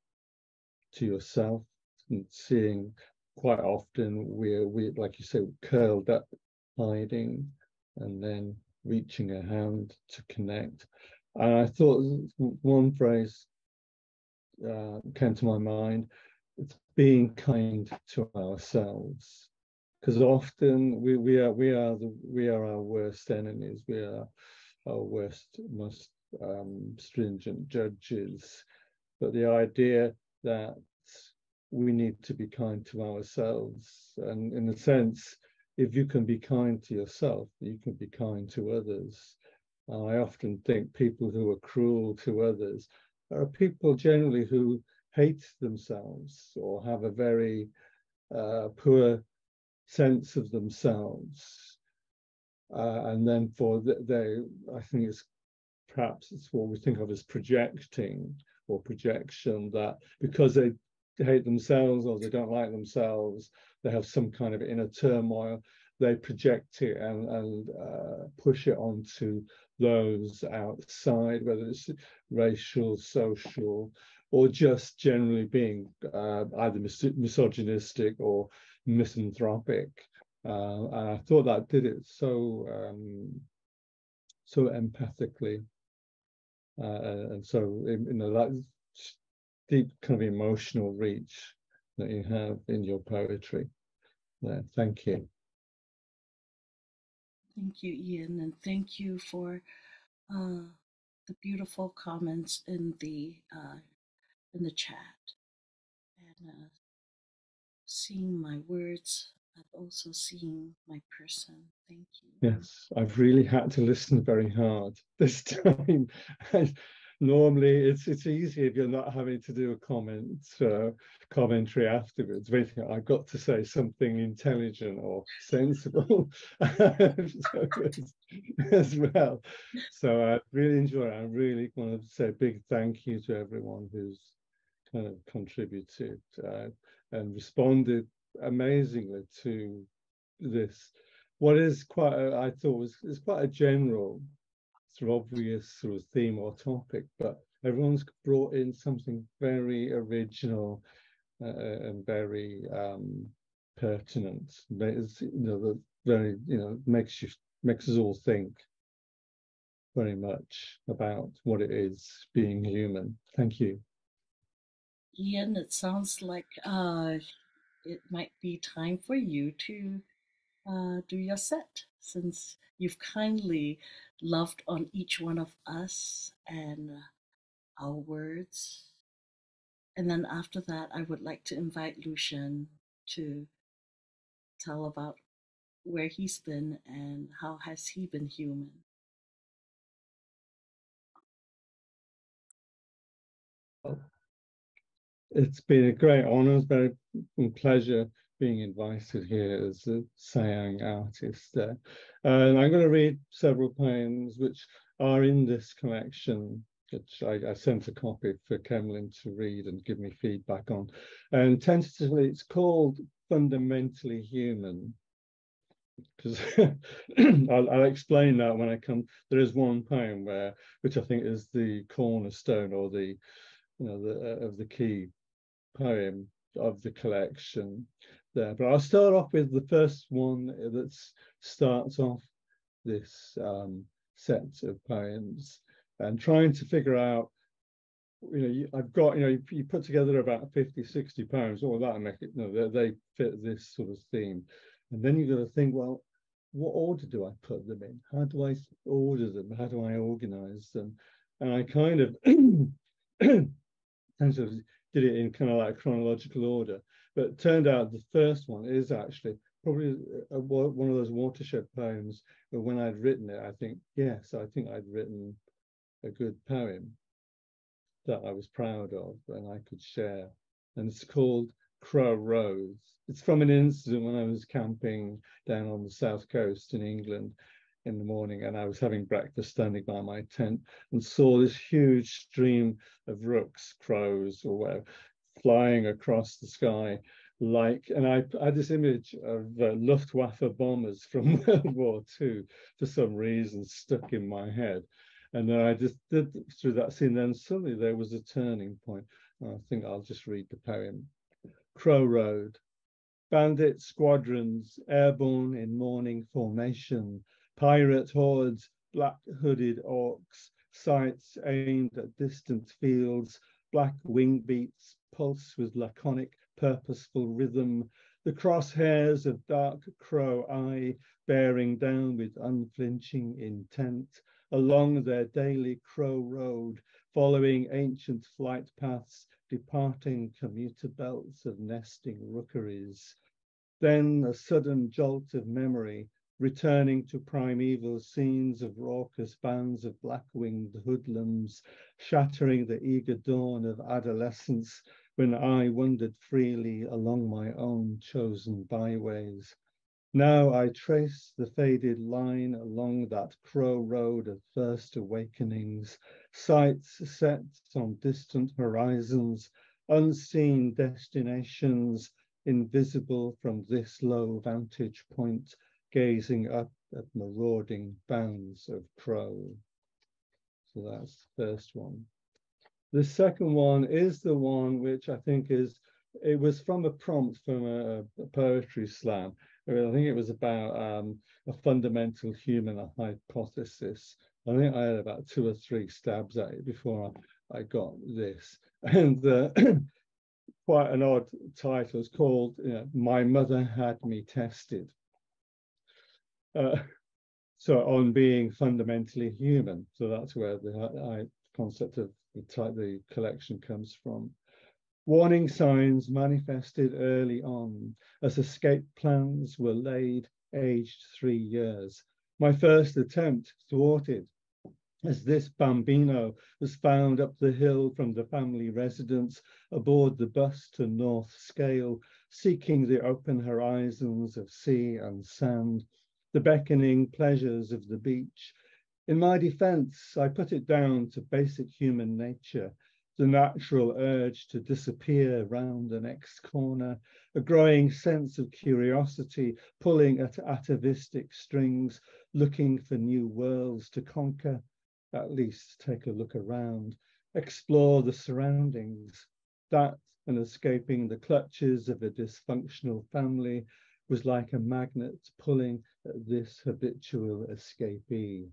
to yourself and seeing quite often we're like you say, curled up, hiding, and then reaching a hand to connect. And I thought one phrase came to my mind. It's being kind to ourselves, because often we are our worst enemies. We are our worst, most stringent judges. But the idea that we need to be kind to ourselves, and in a sense, if you can be kind to yourself, you can be kind to others. I often think people who are cruel to others are people generally who hate themselves or have a very poor sense of themselves. And then I think perhaps it's what we think of as projecting or projection, that because they hate themselves or they don't like themselves, they have some kind of inner turmoil, they project it and push it onto those outside, whether it's racial, social, or just generally being either misogynistic or misanthropic. And I thought that did it so empathically, and so that deep kind of emotional reach that you have in your poetry. Thank you. Thank you, Ian, and thank you for the beautiful comments in the chat, and seeing my words, but also seeing my person. Thank you. Yes, I've really had to listen very hard this time. Normally, it's easy if you're not having to do a commentary afterwards. Basically, I've got to say something intelligent or sensible as well. So I really enjoy it. I really want to say a big thank you to everyone who's kind of contributed and responded amazingly to this. What is quite, I thought is quite a general, sort of obvious sort of theme or topic, but everyone's brought in something very original and very pertinent. It's, very, makes us all think very much about what it is being human. Thank you. Ian, it sounds like it might be time for you to do your set, since you've kindly loved on each one of us and our words. And then after that, I would like to invite Lucian to tell about where he's been and how has he been human. It's been a great honor, it's very pleasure being invited here as a Sayang artist. And I'm going to read several poems which are in this collection, which I sent a copy for Kemlyn to read and give me feedback on. And tentatively, it's called Fundamentally Human. Because I'll explain that when I come. There is one poem which I think is the cornerstone or the of the key poem of the collection there. But I'll start off with the first one that starts off this set of poems and trying to figure out, I've got, you put together about 50, 60 poems, all that make it, they fit this sort of theme. And then you've got to think, well, what order do I put them in? How do I order them? How do I organize them? And I kind of did it in kind of like chronological order, but it turned out the first one is actually probably one of those watershed poems. But when I'd written it, I think I'd written a good poem that I was proud of and I could share. And it's called Crow Road. It's from an incident when I was camping down on the south coast in England in the morning, and I was having breakfast standing by my tent and saw this huge stream of rooks, crows or whatever, flying across the sky and I had this image of Luftwaffe bombers from World War II for some reason stuck in my head. And then I just did through that scene. Then suddenly there was a turning point. I think I'll just read the poem. Crow Road. Bandit squadrons airborne in morning formation. Pirate hordes, black hooded orcs, sights aimed at distant fields. Black wing beats pulse with laconic, purposeful rhythm. The crosshairs of dark crow eye bearing down with unflinching intent. Along their daily crow road, following ancient flight paths, departing commuter belts of nesting rookeries. Then a sudden jolt of memory, returning to primeval scenes of raucous bands of black-winged hoodlums, shattering the eager dawn of adolescence when I wandered freely along my own chosen byways. Now I trace the faded line along that crow road of first awakenings, sights set on distant horizons, unseen destinations, invisible from this low vantage point, gazing up at marauding bands of crow. So that's the first one. The second one is the one which I think it was from a prompt from a poetry slam. I think it was about a fundamental human hypothesis. I think I had about 2 or 3 stabs at it before I got this. And quite an odd title. It's called My Mother Had Me Tested. So on being fundamentally human. So that's where the concept of the collection comes from. Warning signs manifested early on as escape plans were laid, aged 3 years. My first attempt thwarted as this bambino was found up the hill from the family residence aboard the bus to North Scale, seeking the open horizons of sea and sand, the beckoning pleasures of the beach. In my defense, I put it down to basic human nature, the natural urge to disappear round the next corner, a growing sense of curiosity pulling at atavistic strings, looking for new worlds to conquer, at least take a look around, explore the surroundings. That and escaping the clutches of a dysfunctional family was like a magnet pulling at this habitual escapee.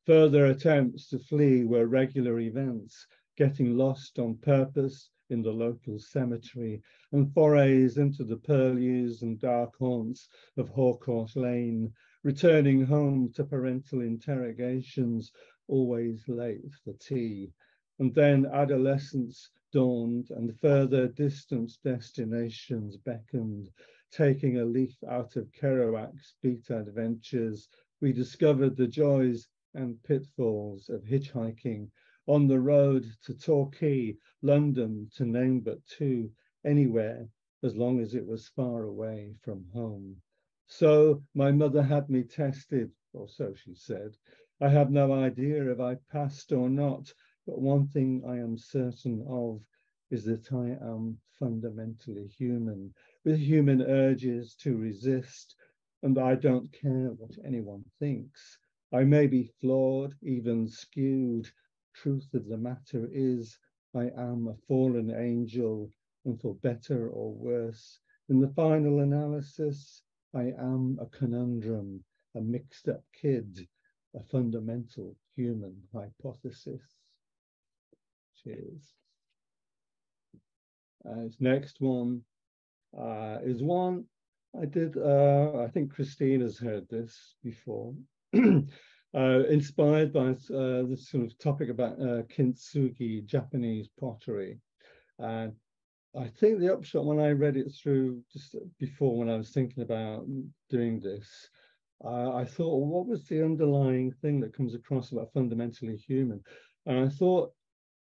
Further attempts to flee were regular events, getting lost on purpose in the local cemetery, and forays into the purlieus and dark haunts of Hawcourt Lane, returning home to parental interrogations, always late for tea. And then adolescence dawned and further distant destinations beckoned. Taking a leaf out of Kerouac's Beat Adventures, we discovered the joys and pitfalls of hitchhiking on the road to Torquay, London, to name but 2, anywhere, as long as it was far away from home. So my mother had me tested, or so she said. I have no idea if I passed or not, but one thing I am certain of is that I am fundamentally human, with human urges to resist, and I don't care what anyone thinks. I may be flawed, even skewed. Truth of the matter is, I am a fallen angel, and for better or worse, in the final analysis, I am a conundrum, a mixed up kid, a fundamental human hypothesis. Cheers. His next one is one I did, I think Christina's heard this before, inspired by this sort of topic about kintsugi, Japanese pottery. And I think the upshot, when I read it through just before, when I was thinking about doing this, I thought, well, what was the underlying thing that comes across about fundamentally human? And I thought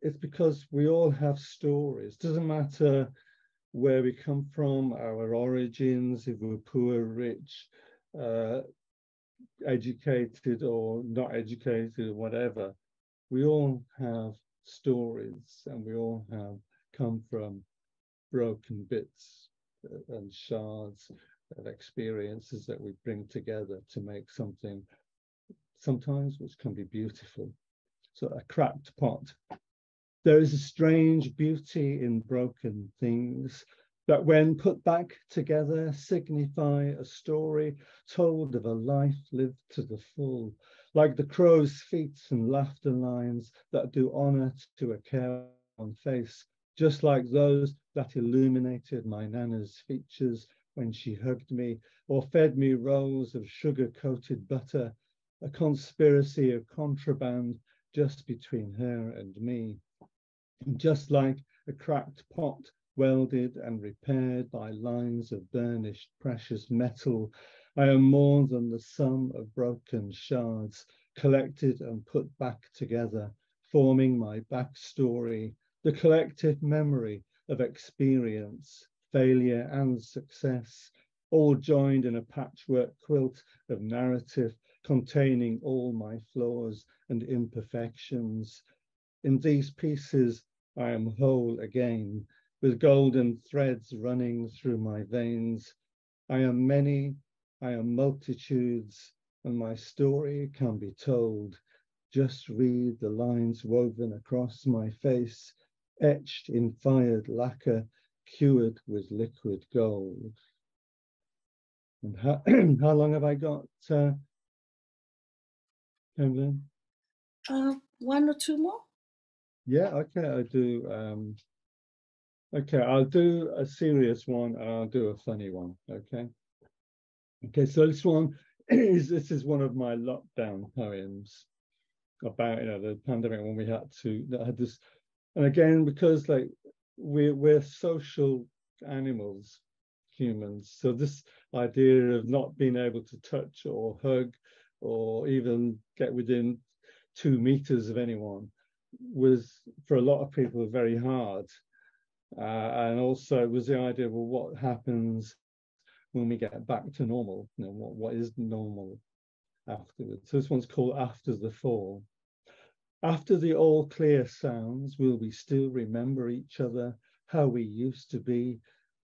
it's because we all have stories. Doesn't matter where we come from, our origins, if we're poor, rich, educated or not educated, whatever. We all have stories, and we all have come from broken bits and shards of experiences that we bring together to make something, sometimes which can be beautiful. So a cracked pot. There is a strange beauty in broken things that, when put back together, signify a story told of a life lived to the full, like the crow's feet and laughter lines that do honor to a careworn face, just like those that illuminated my Nana's features when she hugged me or fed me rolls of sugar-coated butter, a conspiracy of contraband just between her and me. Just like a cracked pot welded and repaired by lines of burnished precious metal, I am more than the sum of broken shards, collected and put back together, forming my backstory, the collective memory of experience, failure and success, all joined in a patchwork quilt of narrative containing all my flaws and imperfections. In these pieces, I am whole again, with golden threads running through my veins. I am many, I am multitudes, and my story can be told. Just read the lines woven across my face, etched in fired lacquer, cured with liquid gold. And how, how long have I got, Evelyn? One or two more? Yeah, okay, I do. Okay, I'll do a serious one and I'll do a funny one, okay? Okay, so this one this is one of my lockdown poems about, the pandemic when we had this, and again, because like we're social animals, humans, so this idea of not being able to touch or hug or even get within 2 meters of anyone was for a lot of people very hard. And also it was the idea of, well, what happens when we get back to normal? What is normal afterwards? So this one's called After the Fall. After the all clear sounds, will we still remember each other, how we used to be?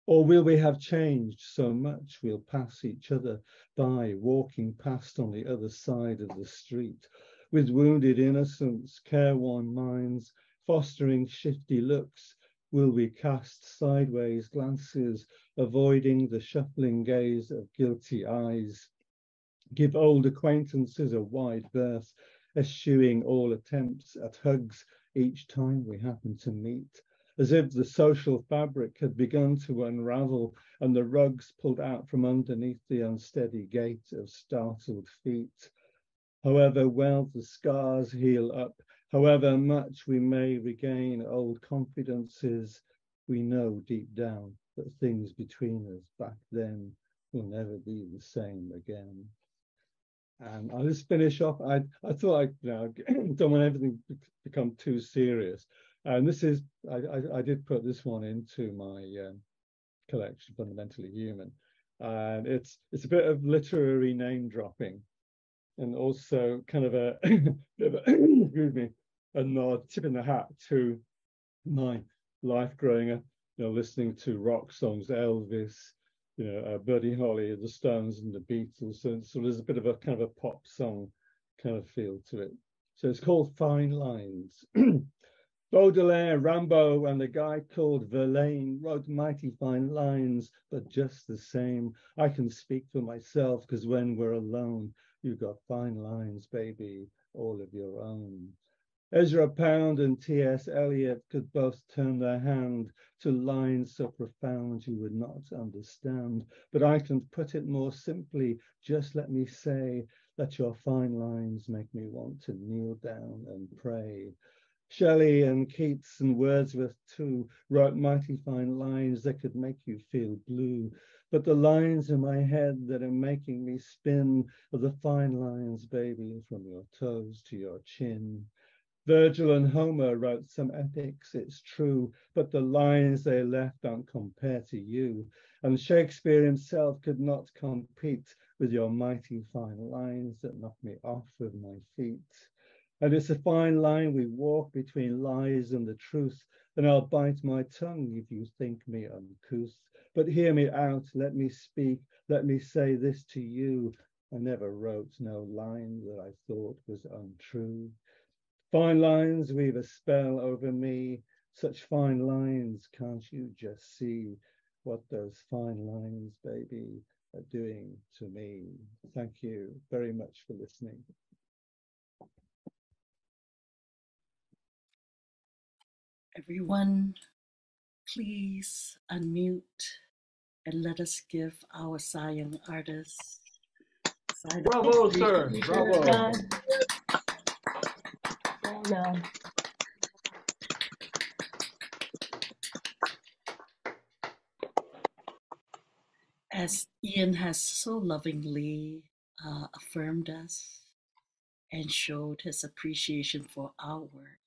Or will we have changed so much we'll pass each other by, walking past on the other side of the street, with wounded innocence, careworn minds, fostering shifty looks? Will we cast sideways glances, avoiding the shuffling gaze of guilty eyes? Give old acquaintances a wide berth, eschewing all attempts at hugs each time we happen to meet, as if the social fabric had begun to unravel and the rugs pulled out from underneath the unsteady gait of startled feet. However well the scars heal up, however much we may regain old confidences, we know deep down that things between us back then will never be the same again. And I'll just finish off. I thought I don't want everything to become too serious. And this is, I did put this one into my collection, Fundamentally Human. And it's a bit of literary name dropping, and also kind of a bit of excuse me, a nod, tip in the hat to my life growing up, listening to rock songs, Elvis, Buddy Holly, the Stones, and the Beatles. So there's a bit of a kind of a pop song kind of feel to it. So it's called Fine Lines. Baudelaire, Rimbaud, and the guy called Verlaine wrote mighty fine lines, but just the same, I can speak for myself, because when we're alone, you've got fine lines, baby, all of your own. Ezra Pound and T.S. Eliot could both turn their hand to lines so profound you would not understand. But I can put it more simply, just let me say that your fine lines make me want to kneel down and pray. Shelley and Keats and Wordsworth too wrote mighty fine lines that could make you feel blue. But the lines in my head that are making me spin are the fine lines, baby, from your toes to your chin. Virgil and Homer wrote some epics, it's true, but the lines they left don't compare to you. And Shakespeare himself could not compete with your mighty fine lines that knock me off of my feet. And it's a fine line we walk between lies and the truth, and I'll bite my tongue if you think me uncouth. But hear me out, let me speak, let me say this to you. I never wrote no line that I thought was untrue. Fine lines weave a spell over me, such fine lines, can't you just see what those fine lines, baby, are doing to me? Thank you very much for listening. Everyone, please unmute and let us give our Sayang artists a sign Bravo, of sir. Bravo. No. as Ian has so lovingly affirmed us and showed his appreciation for our work.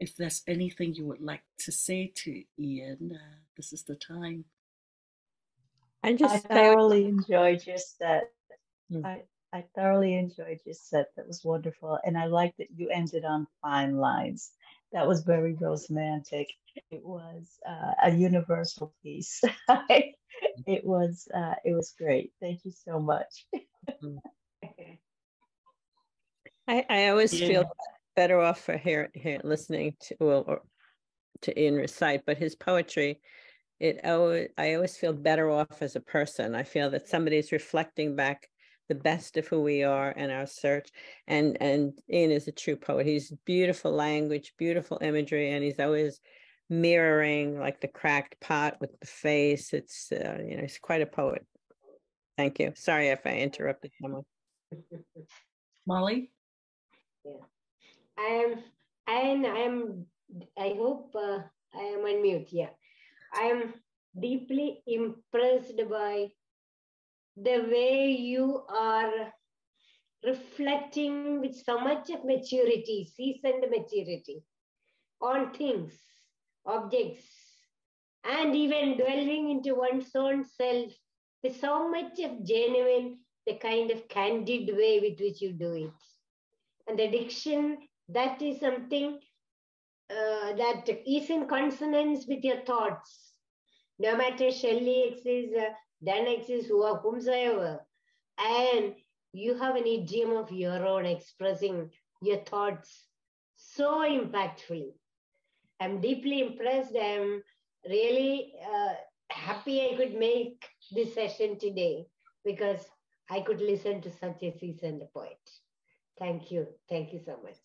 If there's anything you would like to say to Ian, this is the time. I thoroughly enjoyed your set. Hmm. I thoroughly enjoyed your set. That was wonderful. And I like that you ended on fine lines. That was very romantic. It was a universal piece. It was great. Thank you so much. I always Ian. feel better off for listening to Ian recite, but his poetry, I always feel better off as a person. I feel that somebody's reflecting back the best of who we are and our search. And Ian is a true poet. He's beautiful language, beautiful imagery, and he's always mirroring like the cracked pot with the face. It's he's quite a poet. Thank you. Sorry if I interrupted someone. Molly? Yeah. I hope I am on mute. Yeah. I am deeply impressed by the way you are reflecting with so much of maturity, seasoned maturity on things, objects, and even dwelling into one's own self with so much of genuine, the kind of candid way with which you do it. And the diction, that is something that is in consonance with your thoughts. No matter Shelley exists, Dan exists, whomsoever. And you have an idiom of your own expressing your thoughts so impactfully. I'm deeply impressed. I'm really happy I could make this session today because I could listen to such a seasoned poet. Thank you. Thank you so much.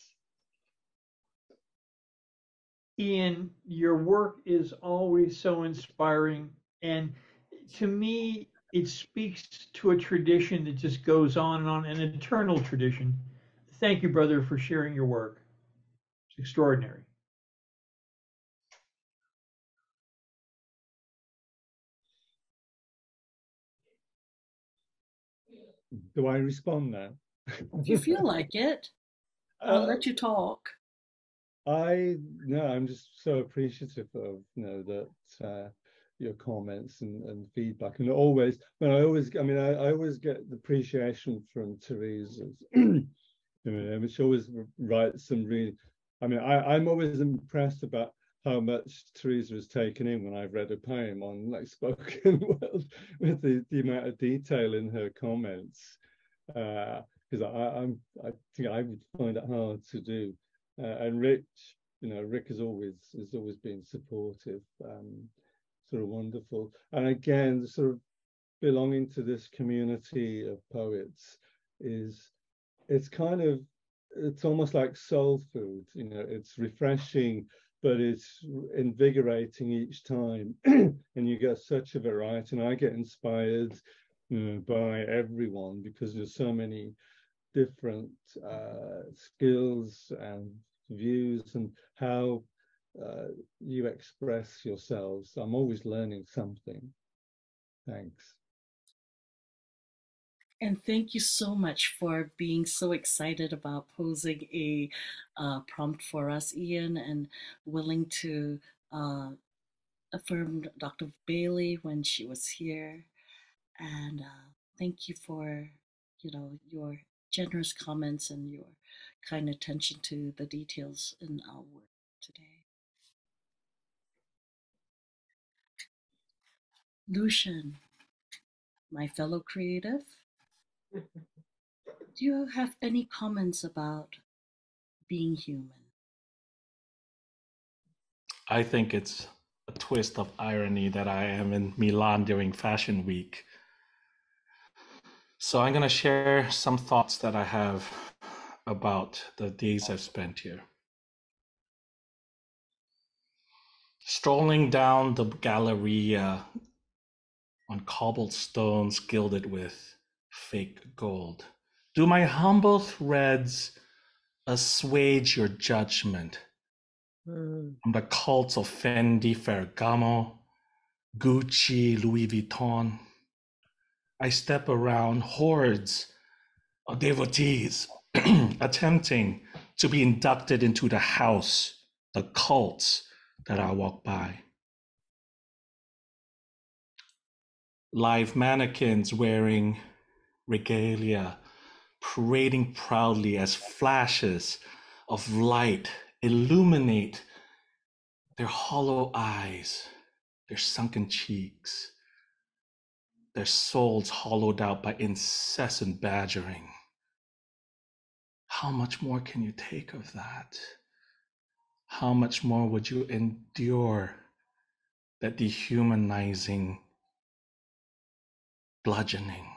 Ian, your work is always so inspiring. And to me, it speaks to a tradition that just goes on, an eternal tradition. Thank you, brother, for sharing your work. It's extraordinary. Do I respond now? If you feel like it, I'll let you talk. I'm just so appreciative of that your comments and feedback, and always I always get the appreciation from Teresa's. She always writes some really. I'm always impressed about how much Teresa has taken in when I've read a poem on like spoken word with the amount of detail in her comments. Because I think I would find it hard to do. And Rick has always been supportive, sort of wonderful. And again, sort of belonging to this community of poets it's almost like soul food. It's refreshing, but it's invigorating each time. And you get such a variety. And I get inspired by everyone because there's so many different skills and views and how you express yourselves. I'm always learning something. Thanks. And thank you so much for being so excited about posing a prompt for us, Ian, and willing to affirm Dr. Bailey when she was here. And thank you for, your generous comments and your kind attention to the details in our work today. Lucian, my fellow creative, do you have any comments about being human? I think it's a twist of irony that I am in Milan during Fashion Week. So I'm going to share some thoughts that I have about the days I've spent here. Strolling down the Galleria on cobblestones gilded with fake gold. Do my humble threads assuage your judgment from the cults of Fendi, Ferragamo, Gucci, Louis Vuitton? I step around hordes of devotees attempting to be inducted into the house, the cults that I walk by. Live mannequins wearing regalia, parading proudly as flashes of light illuminate their hollow eyes, their sunken cheeks, their souls hollowed out by incessant badgering. How much more can you take of that? How much more would you endure that dehumanizing bludgeoning,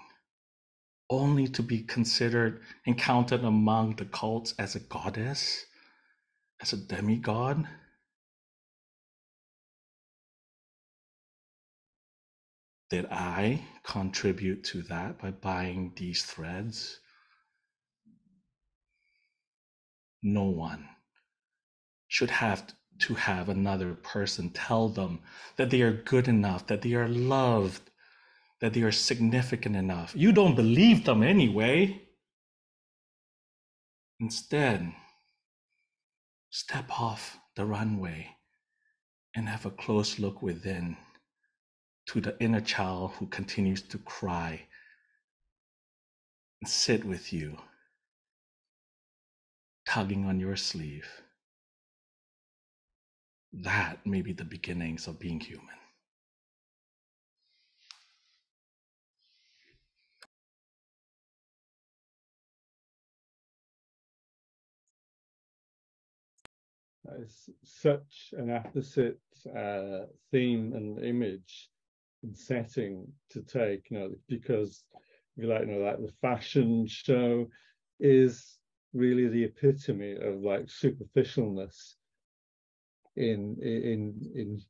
only to be considered and counted among the cults as a goddess, as a demigod? Did I contribute to that by buying these threads? No one should have to have another person tell them that they are good enough, that they are loved, that they are significant enough. You don't believe them anyway. Instead, step off the runway and have a close look within to the inner child who continues to cry and sit with you, tugging on your sleeve. That may be the beginnings of being human. It's such an apposite theme and image and setting to take, because if you like, like the fashion show is really the epitome of like superficialness in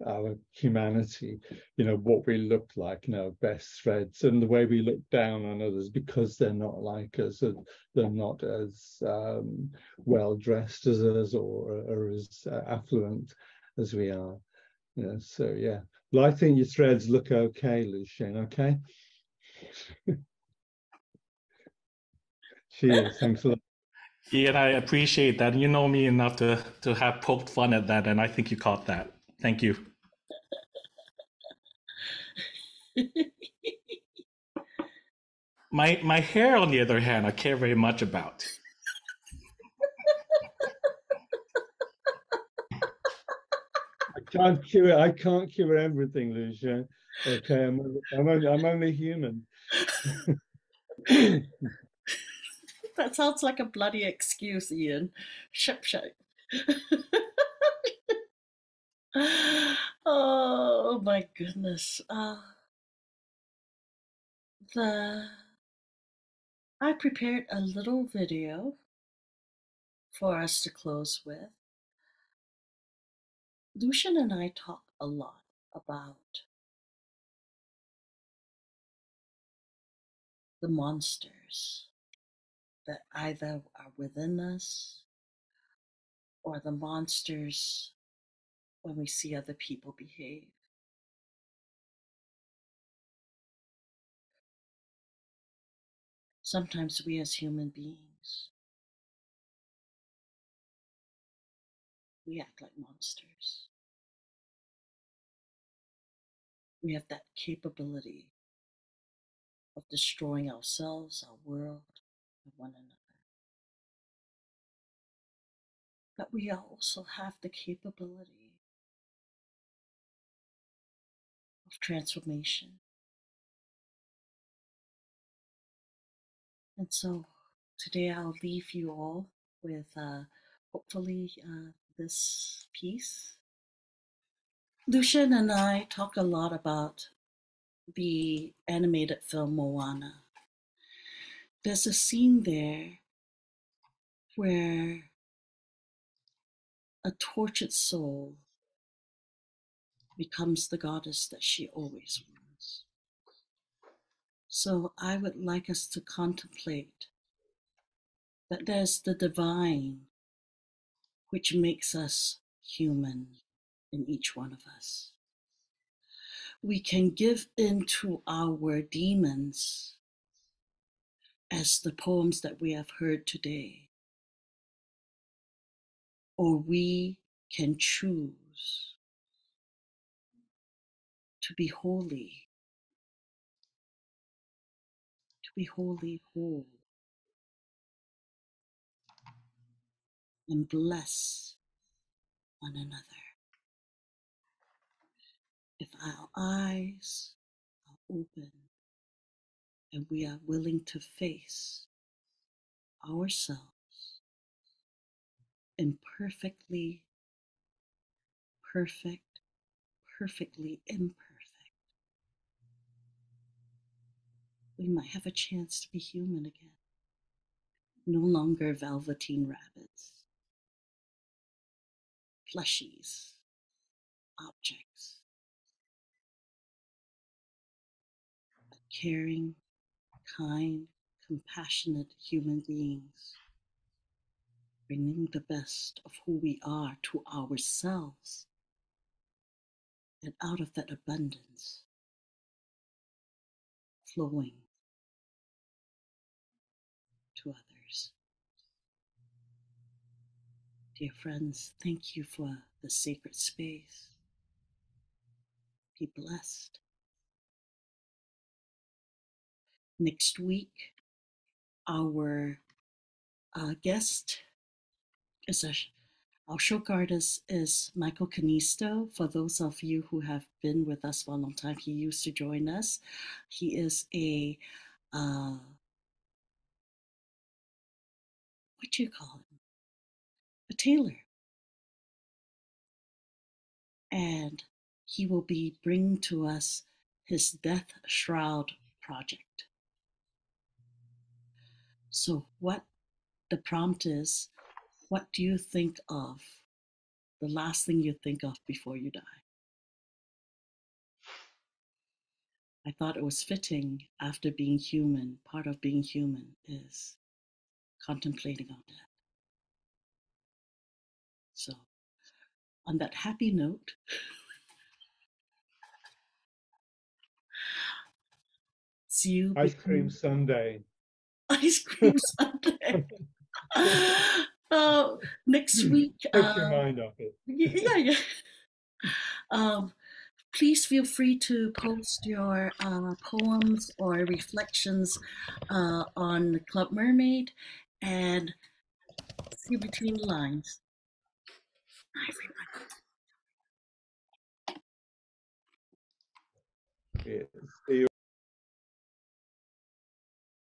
our humanity, what we look like, best threads, and the way we look down on others because they're not like us, and they're not as well dressed as us, or as affluent as we are. So yeah. Well, I think your threads look okay, Lucien. Okay. Cheers. Thanks a lot. Yeah, and I appreciate that. You know me enough to have poked fun at that, and I think you caught that. Thank you. My hair, on the other hand, I care very much about. I can't cure everything, Lucia. Okay, I'm only human. That sounds like a bloody excuse, Ian. Ship. Oh my goodness. I prepared a little video for us to close with. Lucian and I talk a lot about the monsters that either are within us or the monsters when we see other people behave. Sometimes we as human beings, we act like monsters. We have that capability of destroying ourselves, our world, and one another. But we also have the capability of transformation. And so today I'll leave you all with hopefully this piece. Lucian and I talk a lot about the animated film Moana. There's a scene there where a tortured soul becomes the goddess that she always was. So I would like us to contemplate that there's the divine which makes us human in each one of us. We can give in to our demons, as the poems that we have heard today, or we can choose to be holy, whole, and bless one another. If our eyes are open and we are willing to face ourselves imperfectly perfect, perfectly imperfect, we might have a chance to be human again. No longer velveteen rabbits, plushies, objects, but caring, kind, compassionate human beings, bringing the best of who we are to ourselves, and out of that abundance, flowing to others. Dear friends, thank you for the sacred space. Be blessed. Next week, our guest is our shook artist is Michael Canisto. For those of you who have been with us for a long time, he used to join us. He is a, what do you call him? A tailor. And he will be bringing to us his Death Shroud project. So what the prompt is, what do you think of? The last thing you think of before you die. I thought it was fitting after being human. Part of being human is contemplating on death. So on that happy note, see you Ice cream sundae. Ice cream sundae. Next week. Take your mind off it. Yeah. Please feel free to post your poems or reflections on Club Mermaid and see between the lines. Bye, everyone. Yeah. See you